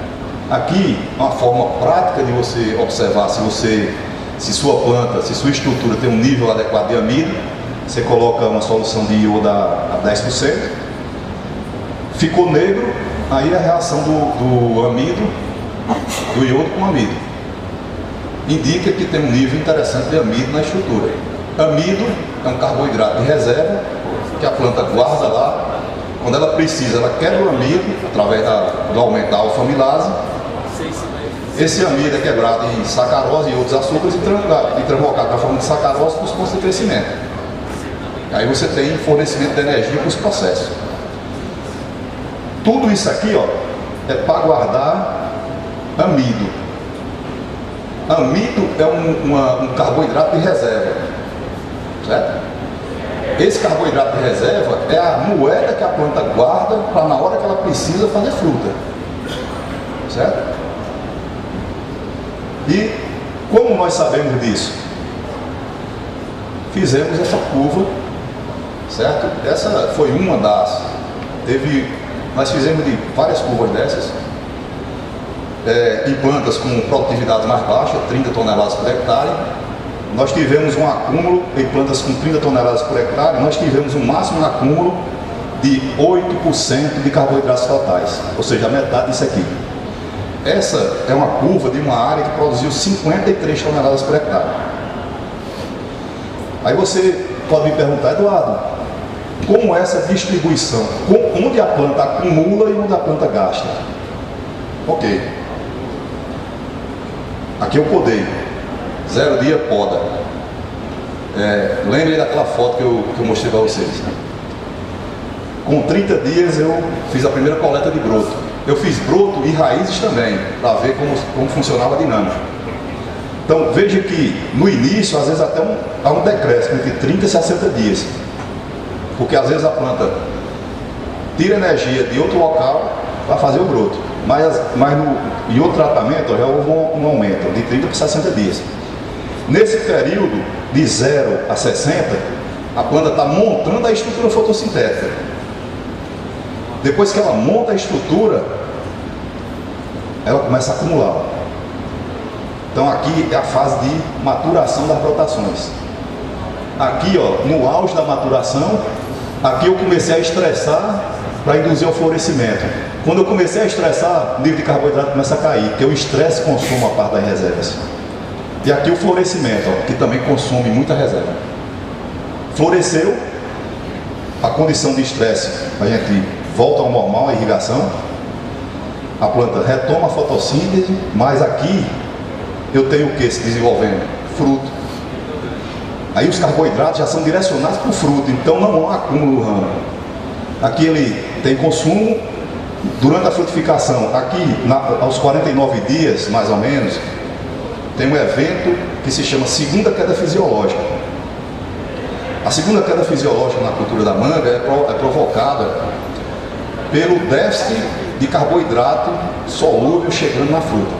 Aqui, uma forma prática de você observar se sua planta, se sua estrutura tem um nível adequado de amido, você coloca uma solução de iodo a 10%, ficou negro, aí a reação do amido, do iodo com amido, indica que tem um nível interessante de amido na estrutura. Amido é um carboidrato de reserva que a planta guarda lá, quando ela precisa, ela quebra o amido através do aumento da alfa-amilase. Esse amido é quebrado em sacarose e outros açúcares e translocado na forma de sacarose para os pontos de crescimento. Aí você tem fornecimento de energia para os processos. Tudo isso aqui, ó, é para guardar amido. Amido é um carboidrato de reserva, certo? Esse carboidrato de reserva é a moeda que a planta guarda para na hora que ela precisa fazer fruta, certo? E como nós sabemos disso? Fizemos essa curva, certo? Essa foi uma das. Nós fizemos de várias curvas dessas, em plantas com produtividade mais baixa, 30 toneladas por hectare. Nós tivemos um acúmulo em plantas com 30 toneladas por hectare, nós tivemos um máximo acúmulo de 8% de carboidratos totais, ou seja, a metade disso aqui. Essa é uma curva de uma área que produziu 53 toneladas por hectare. Aí você pode me perguntar, Eduardo, como é essa distribuição? Onde a planta acumula e onde a planta gasta? Ok. Aqui eu podei. 0 dia poda. Lembrem daquela foto que eu mostrei para vocês. Com 30 dias eu fiz a primeira coleta de broto. Eu fiz broto e raízes também, para ver como funcionava a dinâmica. Então veja que no início, às vezes até há um decréscimo entre 30 e 60 dias. Porque às vezes a planta tira energia de outro local para fazer o broto. Mas em outro tratamento já houve um aumento de 30 para 60 dias. Nesse período de 0 a 60, a planta está montando a estrutura fotossintética. Depois que ela monta a estrutura, ela começa a acumular. Então aqui é a fase de maturação das brotações. Aqui, ó, no auge da maturação, aqui eu comecei a estressar para induzir ao florescimento. Quando eu comecei a estressar, o nível de carboidrato começa a cair, porque o estresse consome a parte das reservas. E aqui o florescimento, ó, que também consome muita reserva. Floresceu, a condição de estresse, a gente volta ao normal, a irrigação, a planta retoma a fotossíntese, mas aqui eu tenho o que se desenvolvendo? Fruto. Aí os carboidratos já são direcionados para o fruto, então não há acúmulo no ramo. Aqui ele tem consumo durante a frutificação. Aqui, aos 49 dias, mais ou menos, tem um evento que se chama segunda queda fisiológica. A segunda queda fisiológica na cultura da manga é provocada pelo déficit de carboidrato solúvel chegando na fruta.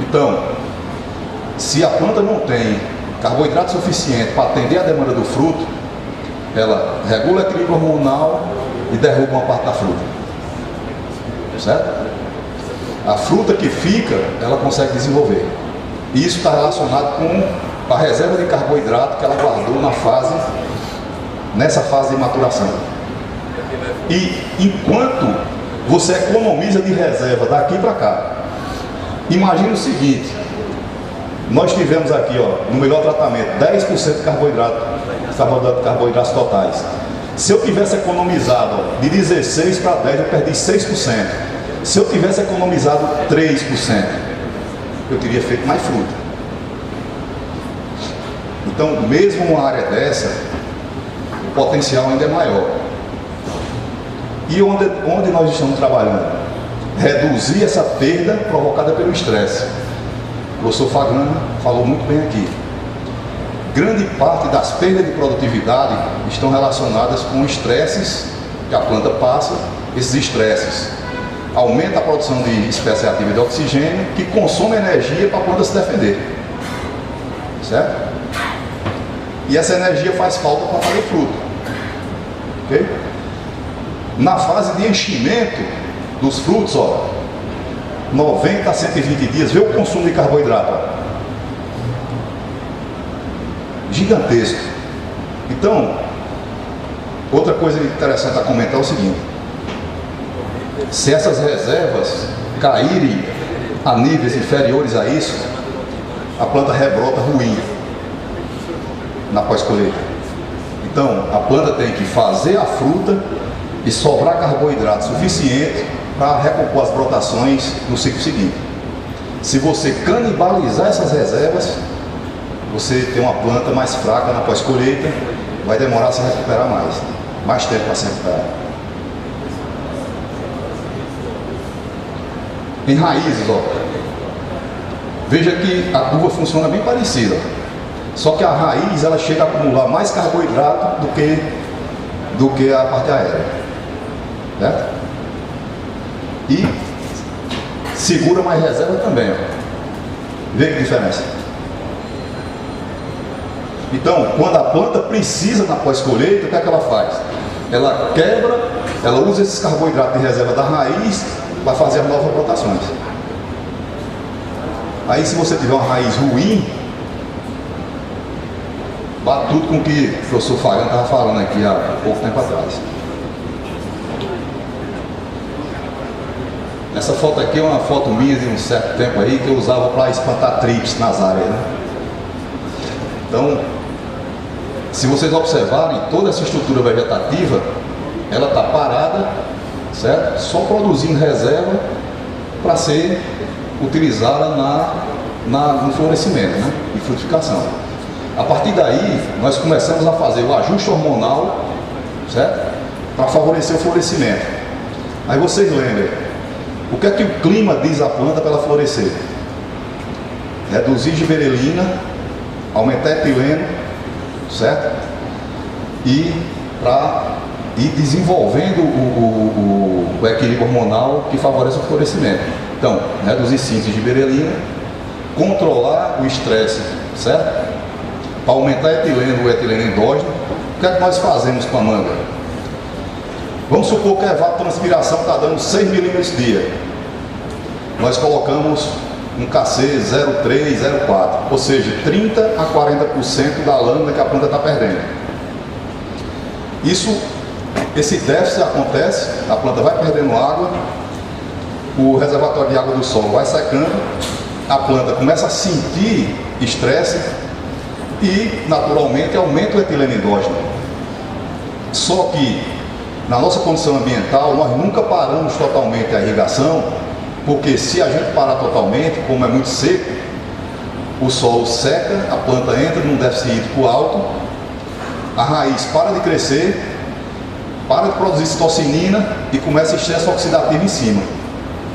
Então, se a planta não tem carboidrato suficiente para atender a demanda do fruto, ela regula o equilíbrio hormonal e derruba uma parte da fruta. Certo? A fruta que fica, ela consegue desenvolver. E isso está relacionado com a reserva de carboidrato que ela guardou nessa fase de maturação. E enquanto você economiza de reserva daqui para cá, imagine o seguinte: nós tivemos aqui, ó, no melhor tratamento, 10% de carboidratos totais. Se eu tivesse economizado, ó, de 16 para 10, eu perdi 6%. Se eu tivesse economizado 3%, eu teria feito mais fruta. Então, mesmo uma área dessa, o potencial ainda é maior. E onde nós estamos trabalhando? Reduzir essa perda provocada pelo estresse. O professor Fagana falou muito bem aqui. Grande parte das perdas de produtividade estão relacionadas com estresses que a planta passa. Esses estresses aumentam a produção de espécie ativa de oxigênio, que consome energia para a planta se defender. Certo? E essa energia faz falta para fazer fruto. Ok? Na fase de enchimento dos frutos, ó, 90 a 120 dias, vê o consumo de carboidrato, ó, gigantesco. Então, outra coisa interessante a comentar é o seguinte: se essas reservas caírem a níveis inferiores a isso, a planta rebrota ruim na pós-colheita. Então, a planta tem que fazer a fruta e sobrar carboidrato suficiente para recompor as brotações no ciclo seguinte. Se você canibalizar essas reservas, você tem uma planta mais fraca na pós-colheita, vai demorar a se recuperar mais tempo para se recuperar. Em raízes, ó, veja que a curva funciona bem parecida, só que a raiz ela chega a acumular mais carboidrato do que a parte aérea. Certo? E segura mais reserva também. Ó. Vê que diferença. Então, quando a planta precisa na pós-colheita, o que é que ela faz? Ela quebra, ela usa esses carboidratos de reserva da raiz para fazer as novas brotações. Aí, se você tiver uma raiz ruim, bate tudo com o que o professor Fagana estava falando aqui há pouco tempo atrás. Essa foto aqui é uma foto minha de um certo tempo aí que eu usava para espantar trips nas áreas, né? Então, Se vocês observarem, toda essa estrutura vegetativa, ela está parada, certo? Só produzindo reserva para ser utilizada no florescimento, né? E frutificação. A partir daí, nós começamos a fazer o ajuste hormonal, certo? Para favorecer o florescimento. Aí vocês lembrem, o que é que o clima diz à planta para ela florescer? Reduzir gibberellina, aumentar etileno, certo? E para ir desenvolvendo o equilíbrio hormonal que favorece o florescimento. Então, reduzir síntese de gibberellina, controlar o estresse, certo? Para aumentar o etileno endógeno. O que é que nós fazemos com a manga? Vamos supor que a evapotranspiração está dando 6 milímetros dia. Nós colocamos um KC 0,3, 0,4, ou seja, 30 a 40% da lâmina que a planta está perdendo. Esse déficit acontece, a planta vai perdendo água, o reservatório de água do solo vai secando, a planta começa a sentir estresse e, naturalmente, aumenta o etileno endógeno. Só que, na nossa condição ambiental, nós nunca paramos totalmente a irrigação, porque se a gente parar totalmente, como é muito seco, o solo seca, a planta entra num déficit hídrico alto, a raiz para de crescer, para de produzir citocinina e começa estresse oxidativo em cima.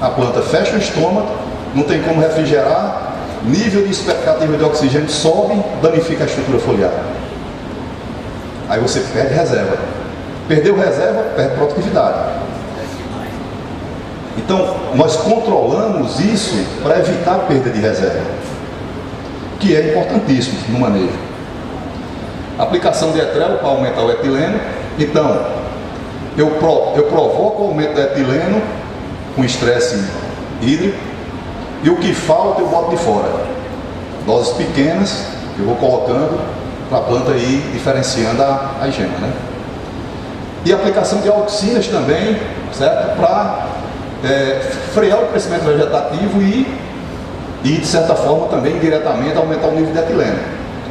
A planta fecha o estômago, não tem como refrigerar, nível de expectativa de oxigênio sobe, danifica a estrutura foliar. Aí você perde reserva. Perdeu reserva, perde produtividade. Então, nós controlamos isso para evitar a perda de reserva, que é importantíssimo no manejo. Aplicação de etrelo para aumentar o etileno. Então, eu provoco o aumento do etileno com estresse hídrico, e o que falta eu boto de fora. Doses pequenas, eu vou colocando para a planta ir diferenciando a gema, né? E aplicação de auxinas também, certo? Para frear o crescimento vegetativo e, de certa forma, também diretamente aumentar o nível de etileno.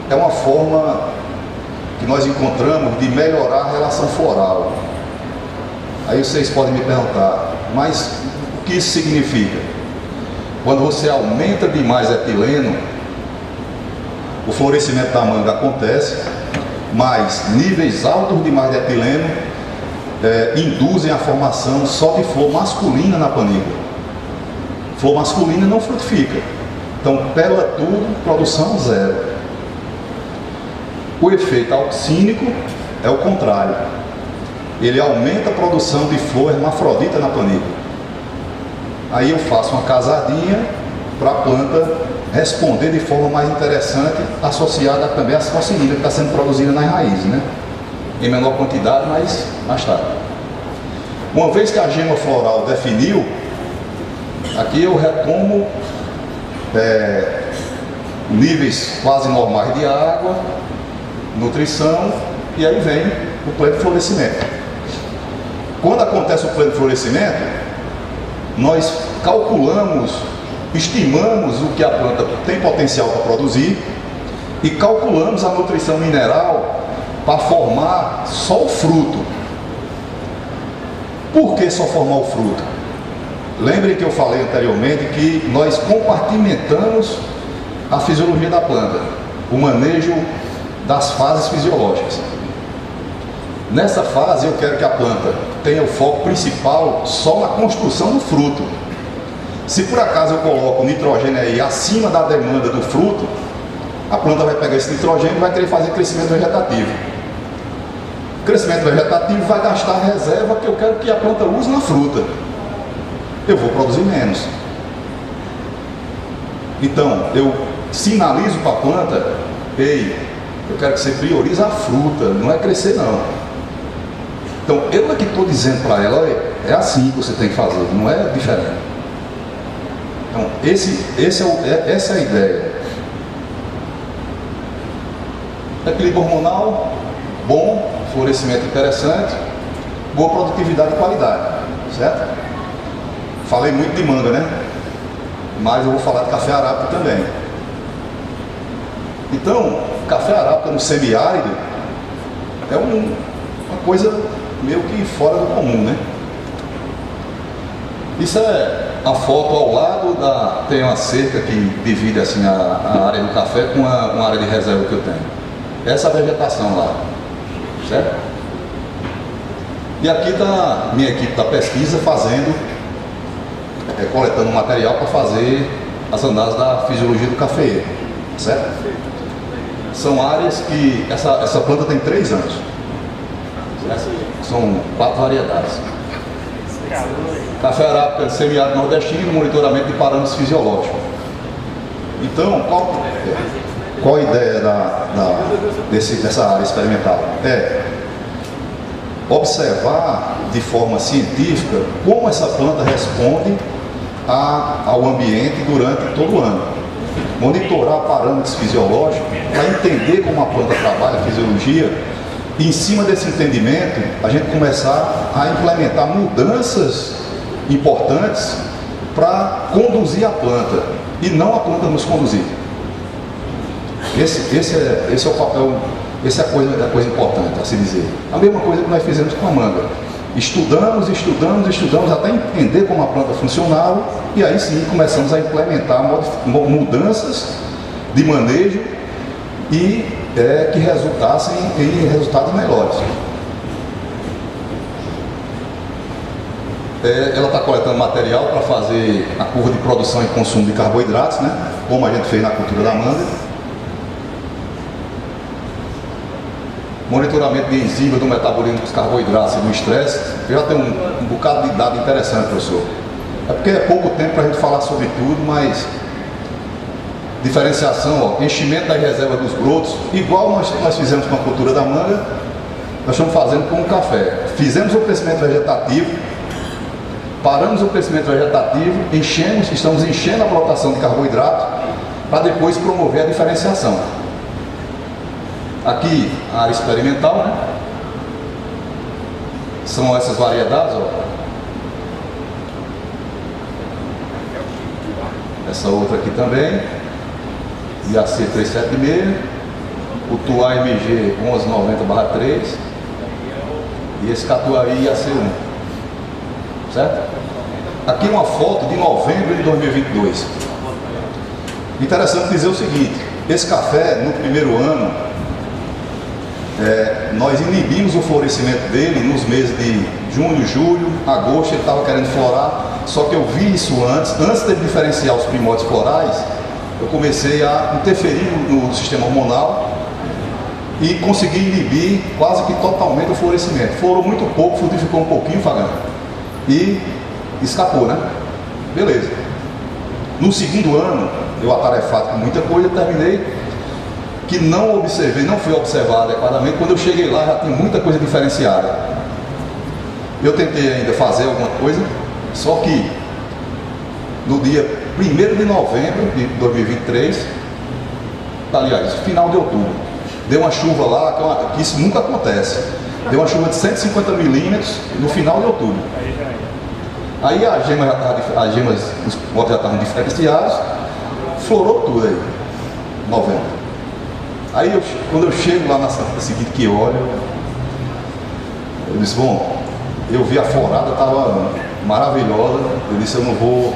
É uma forma que nós encontramos de melhorar a relação floral. Aí vocês podem me perguntar, mas o que isso significa? Quando você aumenta demais etileno, o florescimento da manga acontece, mas níveis altos demais de etileno induzem a formação só de flor masculina na panícula. Flor masculina não frutifica. Então, pela tudo, produção zero. O efeito auxínico é o contrário. Ele aumenta a produção de flor hermafrodita na panícula. Aí eu faço uma casadinha para a planta responder de forma mais interessante, associada também à citocinina que está sendo produzida nas raízes, né? Em menor quantidade, mas mais tarde. Uma vez que a gema floral definiu, aqui eu retomo níveis quase normais de água, nutrição, e aí vem o pleno florescimento. Quando acontece o pleno florescimento, nós calculamos, estimamos o que a planta tem potencial para produzir e calculamos a nutrição mineral para formar só o fruto. Por que só formar o fruto? Lembrem que eu falei anteriormente que nós compartimentamos a fisiologia da planta, o manejo das fases fisiológicas. Nessa fase eu quero que a planta tenha o foco principal só na construção do fruto. Se por acaso eu coloco nitrogênio aí acima da demanda do fruto, a planta vai pegar esse nitrogênio e vai querer fazer crescimento vegetativo. O crescimento vegetativo vai gastar a reserva que eu quero que a planta use na fruta. Eu vou produzir menos. Então, eu sinalizo para a planta, ei, eu quero que você priorize a fruta, não é crescer não. Então, eu é que estou dizendo para ela, é assim que você tem que fazer, não é diferente. Então, essa é a ideia. Equilíbrio hormonal, bom, florescimento interessante, boa produtividade e qualidade, certo? Falei muito de manga, né? Mas eu vou falar de café arábica também. Então, café arábica no semiárido, É uma coisa meio que fora do comum, né? Isso é a foto ao lado tem uma cerca que divide assim a área do café com uma área de reserva que eu tenho. Essa é a vegetação lá, certo? E aqui está minha equipe da pesquisa coletando material para fazer as análises da fisiologia do cafeeiro, certo? São áreas que essa planta tem 3 anos, certo? São 4 variedades. Café arábica semiárido nordestino, monitoramento de parâmetros fisiológicos. Então, qual a ideia dessa área experimental? É observar de forma científica como essa planta responde ao ambiente durante todo o ano. Monitorar parâmetros fisiológicos para entender como a planta trabalha, a fisiologia, e em cima desse entendimento a gente começar a implementar mudanças importantes para conduzir a planta e não a planta nos conduzir. Esse é o papel, essa é a coisa importante a se dizer. A mesma coisa que nós fizemos com a manga. Estudamos até entender como a planta funcionava e aí sim começamos a implementar mudanças de manejo e que resultassem em resultados melhores. Ela está coletando material para fazer a curva de produção e consumo de carboidratos, né? Como a gente fez na cultura da manga. Monitoramento de enzimas do metabolismo dos carboidratos e do estresse. Eu já tenho um bocado de dado interessante, professor. É porque é pouco tempo para a gente falar sobre tudo, mas diferenciação, enchimento das reservas dos brotos, igual nós fizemos com a cultura da manga, nós estamos fazendo com o café. Fizemos o crescimento vegetativo, paramos o crescimento vegetativo, estamos enchendo a plantação de carboidrato para depois promover a diferenciação. Aqui a área experimental, né? São essas variedades, ó. Essa outra aqui também, IAC 376, o Tuá MG 1190/3 e esse Catuari IAC 1, certo? Aqui uma foto de novembro de 2022. Interessante dizer o seguinte: esse café no primeiro ano nós inibimos o florescimento dele nos meses de junho, julho, agosto. Ele estava querendo florar, só que eu vi isso antes de diferenciar os primórdios florais. Eu comecei a interferir no sistema hormonal e consegui inibir quase que totalmente o florescimento. Florou muito pouco, frutificou um pouquinho, Fagano, e escapou, né? Beleza. No segundo ano, eu atarefado com muita coisa, terminei que não fui observado adequadamente. Quando eu cheguei lá, já tinha muita coisa diferenciada. Eu tentei ainda fazer alguma coisa, só que no dia 1º de novembro de 2023, aliás, final de outubro, deu uma chuva lá, que isso nunca acontece. Deu uma chuva de 150 milímetros no final de outubro. Aí as gemas, os potes já estavam diferenciados, florou tudo aí, novembro. Aí quando eu chego lá na seguinte que olho, eu disse, bom, eu vi a florada, estava maravilhosa, eu disse, eu não vou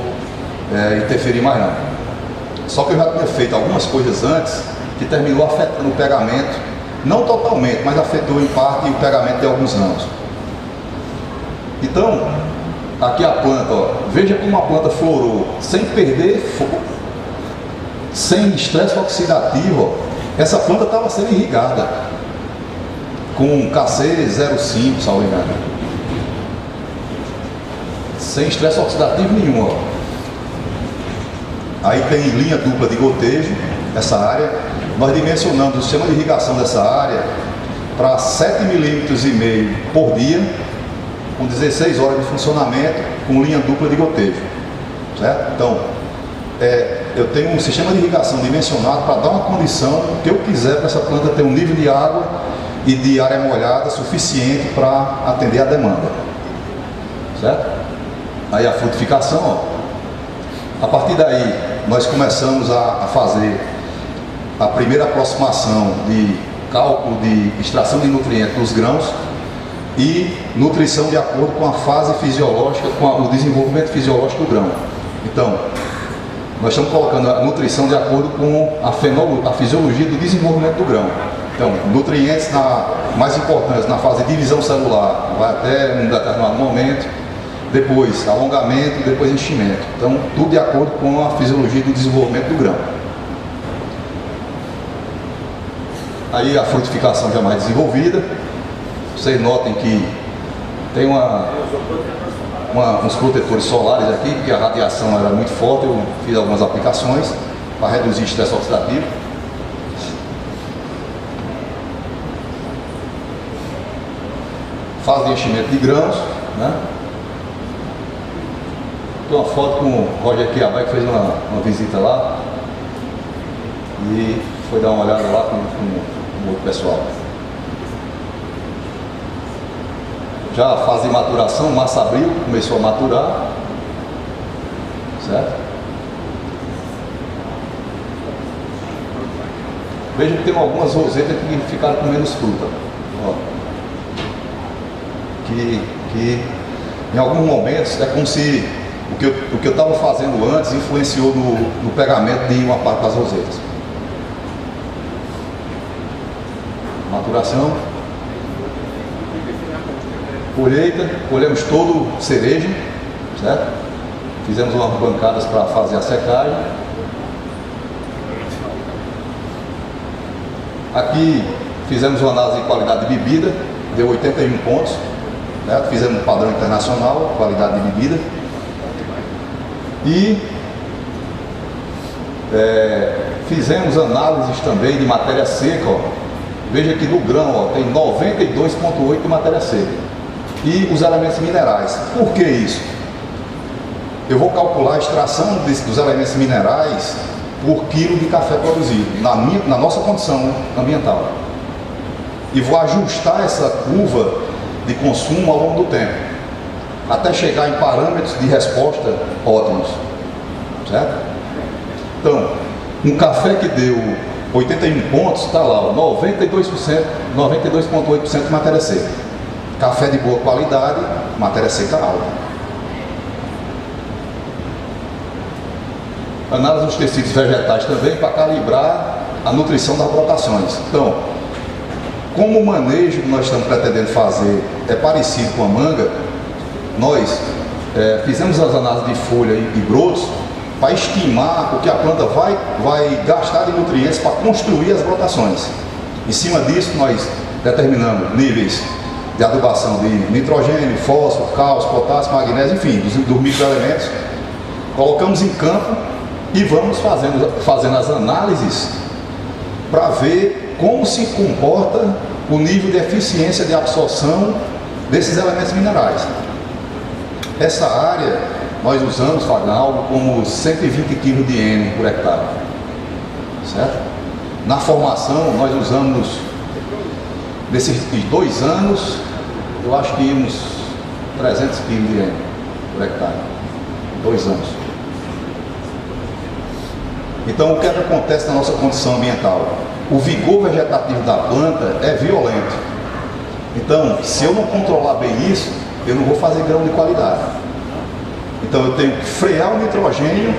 interferir mais não. Só que eu já tinha feito algumas coisas antes que terminou afetando o pegamento, não totalmente, mas afetou em parte o pegamento de alguns ramos. Então, aqui a planta, ó, veja como a planta florou, sem perder fogo, sem estresse oxidativo, ó. Essa planta estava sendo irrigada com KC05, salvo engano, sem estresse oxidativo nenhum, ó. Aí tem linha dupla de gotejo, essa área. Nós dimensionamos o sistema de irrigação dessa área para 7,5 mm por dia, com 16 horas de funcionamento, com linha dupla de gotejo, certo? Então, eu tenho um sistema de irrigação dimensionado para dar uma condição que eu quiser para essa planta ter um nível de água e de área molhada suficiente para atender a demanda, certo? Aí a frutificação, ó. A partir daí nós começamos a fazer a primeira aproximação de cálculo de extração de nutrientes dos grãos e nutrição de acordo com a fase fisiológica, com o desenvolvimento fisiológico do grão. Então, nós estamos colocando a nutrição de acordo com a fisiologia do desenvolvimento do grão. Então, nutrientes mais importantes na fase de divisão celular, vai até um determinado momento, depois alongamento, depois enchimento. Então, tudo de acordo com a fisiologia do desenvolvimento do grão. Aí a frutificação já mais desenvolvida. Vocês notem que tem uns protetores solares aqui, porque a radiação era muito forte. Eu fiz algumas aplicações para reduzir o estresse oxidativo. Fase de enchimento de grãos, né? Tem uma foto com o Roger Quiabá, que fez uma visita lá e foi dar uma olhada lá com o outro pessoal. Já a fase de maturação, massa abril, começou a maturar, certo? Veja que tem algumas rosetas que ficaram com menos fruta. Ó. Que em alguns momentos é como se o que eu estava fazendo antes influenciou no pegamento de uma parte das rosetas. Maturação. Colheita, colhemos todo cereja, certo? Fizemos umas bancadas para fazer a secagem. Aqui fizemos uma análise de qualidade de bebida, deu 81 pontos. Certo? Fizemos um padrão internacional, qualidade de bebida. E fizemos análises também de matéria seca. Ó. Veja que no grão ó, tem 92,8 de matéria seca. E os elementos minerais. Por que isso? Eu vou calcular a extração dos elementos minerais por quilo de café produzido, na nossa condição ambiental. E vou ajustar essa curva de consumo ao longo do tempo, até chegar em parâmetros de resposta ótimos, certo? Então, um café que deu 81 pontos, está lá, 92%, 92,8% de matéria seca. Café de boa qualidade, matéria seca alta. Análise dos tecidos vegetais também para calibrar a nutrição das brotações. Então, como o manejo que nós estamos pretendendo fazer é parecido com a manga, nós fizemos as análises de folha e brotos para estimar o que a planta vai gastar de nutrientes para construir as brotações. Em cima disso, nós determinamos níveis de adubação de nitrogênio, fósforo, cálcio, potássio, magnésio, enfim, dos microelementos. Colocamos em campo e vamos fazendo as análises para ver como se comporta o nível de eficiência de absorção desses elementos minerais. Essa área nós usamos, Fagner, algo como 120 kg de N por hectare, certo? Na formação nós usamos, nesses 2 anos, eu acho que uns 300 kg de N por hectare, 2 anos. Então, o que é que acontece na nossa condição ambiental? O vigor vegetativo da planta é violento. Então, se eu não controlar bem isso, eu não vou fazer grão de qualidade. Então, eu tenho que frear o nitrogênio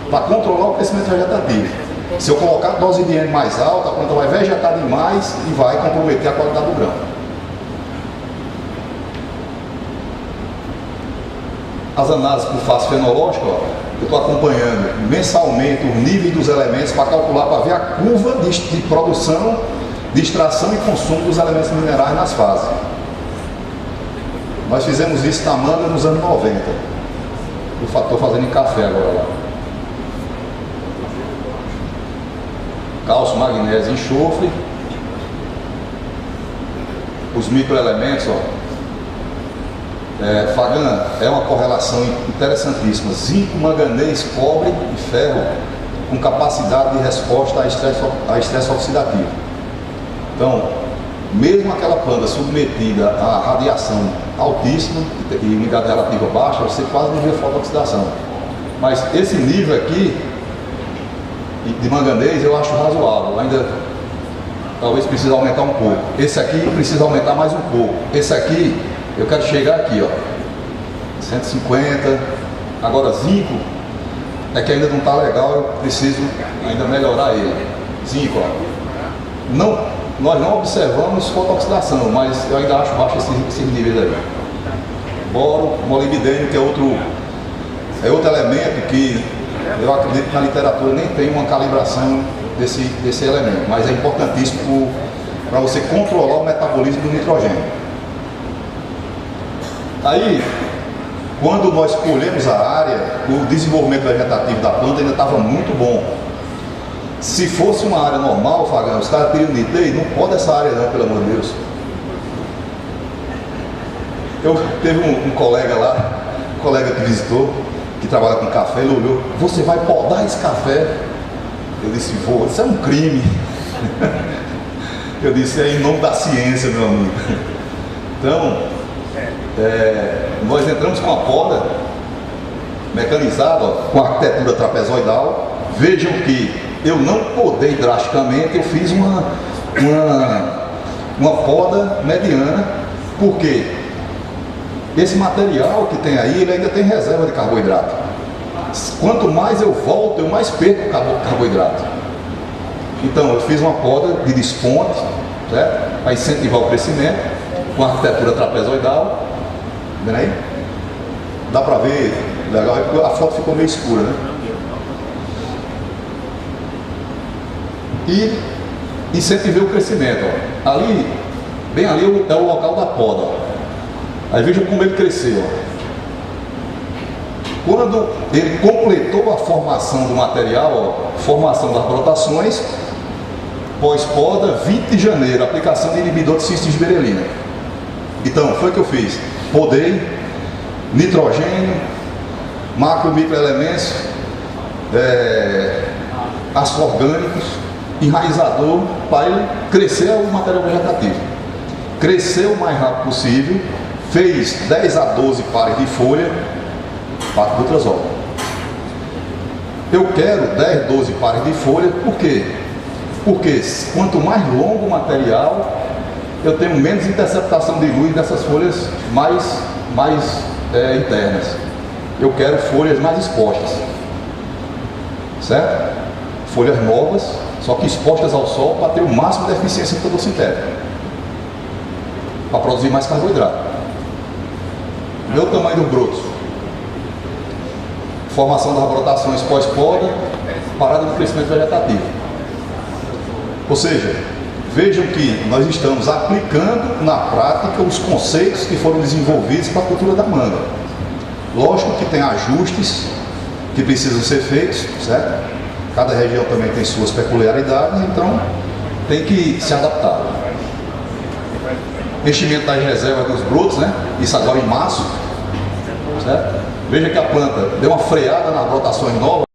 para controlar o crescimento vegetativo. Se eu colocar a dose de N mais alta, a planta vai vegetar demais e vai comprometer a qualidade do grão. As análises por fase fenológica, ó, eu estou acompanhando mensalmente o nível dos elementos para calcular, para ver a curva de produção, de extração e consumo dos elementos minerais nas fases. Nós fizemos isso na manga nos anos 90. Eu estou fazendo em café agora lá. Cálcio, magnésio, enxofre. Os microelementos, ó. Fagan, é uma correlação interessantíssima. Zinco, manganês, cobre e ferro com capacidade de resposta a estresse oxidativo. Então, mesmo aquela planta submetida a radiação altíssima e umidade relativa baixa, você quase não vê fotoxidação. Mas esse nível aqui de manganês eu acho razoável. Ainda talvez precise aumentar um pouco. Esse aqui precisa aumentar mais um pouco. Esse aqui, eu quero chegar aqui, ó, 150. Agora zinco, é que ainda não está legal, eu preciso ainda melhorar ele. Zinco, ó. Nós não observamos fotoxidação, mas eu ainda acho baixo esse nível aí. Boro, molibdênio, que é outro elemento que eu acredito que na literatura nem tem uma calibração desse elemento, mas é importantíssimo para você controlar o metabolismo do nitrogênio. Aí, quando nós colhemos a área, o desenvolvimento vegetativo da planta ainda estava muito bom. Se fosse uma área normal, Fagão, os caras teriam dito: ei, não pode essa área não, pelo amor de Deus. Teve um colega lá, um colega que visitou, que trabalha com café, ele olhou: você vai podar esse café? Eu disse: vou. Isso é um crime. Eu disse: é em nome da ciência, meu amigo. Então, nós entramos com a poda mecanizada, ó, com arquitetura trapezoidal. Vejam que eu não podei drasticamente, eu fiz uma poda mediana, porque esse material que tem aí, ele ainda tem reserva de carboidrato. Quanto mais eu volto, eu mais perco carboidrato. Então eu fiz uma poda de desponte, certo? Para incentivar o crescimento, com arquitetura trapezoidal. Vendo aí? Dá para ver legal, a foto ficou meio escura, né? E incentivei o crescimento, ó. Ali, bem ali é o local da poda, ó. Aí vejam como ele cresceu, ó. Quando ele completou a formação do material, ó, formação das brotações, pós-poda, 20 de janeiro, aplicação de inibidor de cistos de berelina. Então, foi o que eu fiz: podei, nitrogênio, macro e microelementos, ácidos orgânicos, enraizador, para ele crescer o material vegetativo. Cresceu o mais rápido possível, fez 10 a 12 pares de folha, paclutrazol. Eu quero 10, 12 pares de folha, por quê? Porque quanto mais longo o material, eu tenho menos interceptação de luz dessas folhas mais internas. Eu quero folhas mais expostas, certo? Folhas novas, só que expostas ao sol para ter o máximo de eficiência fotossintética, para produzir mais carboidrato. Meu tamanho dos brotos, formação das brotações pós-poda, parada do crescimento vegetativo. Ou seja, vejam que nós estamos aplicando na prática os conceitos que foram desenvolvidos para a cultura da manga. Lógico que tem ajustes que precisam ser feitos, certo? Cada região também tem suas peculiaridades, então tem que se adaptar. Enchimento das reservas dos brotos, né? Isso agora em março, certo? Veja que a planta deu uma freada nas brotações novas.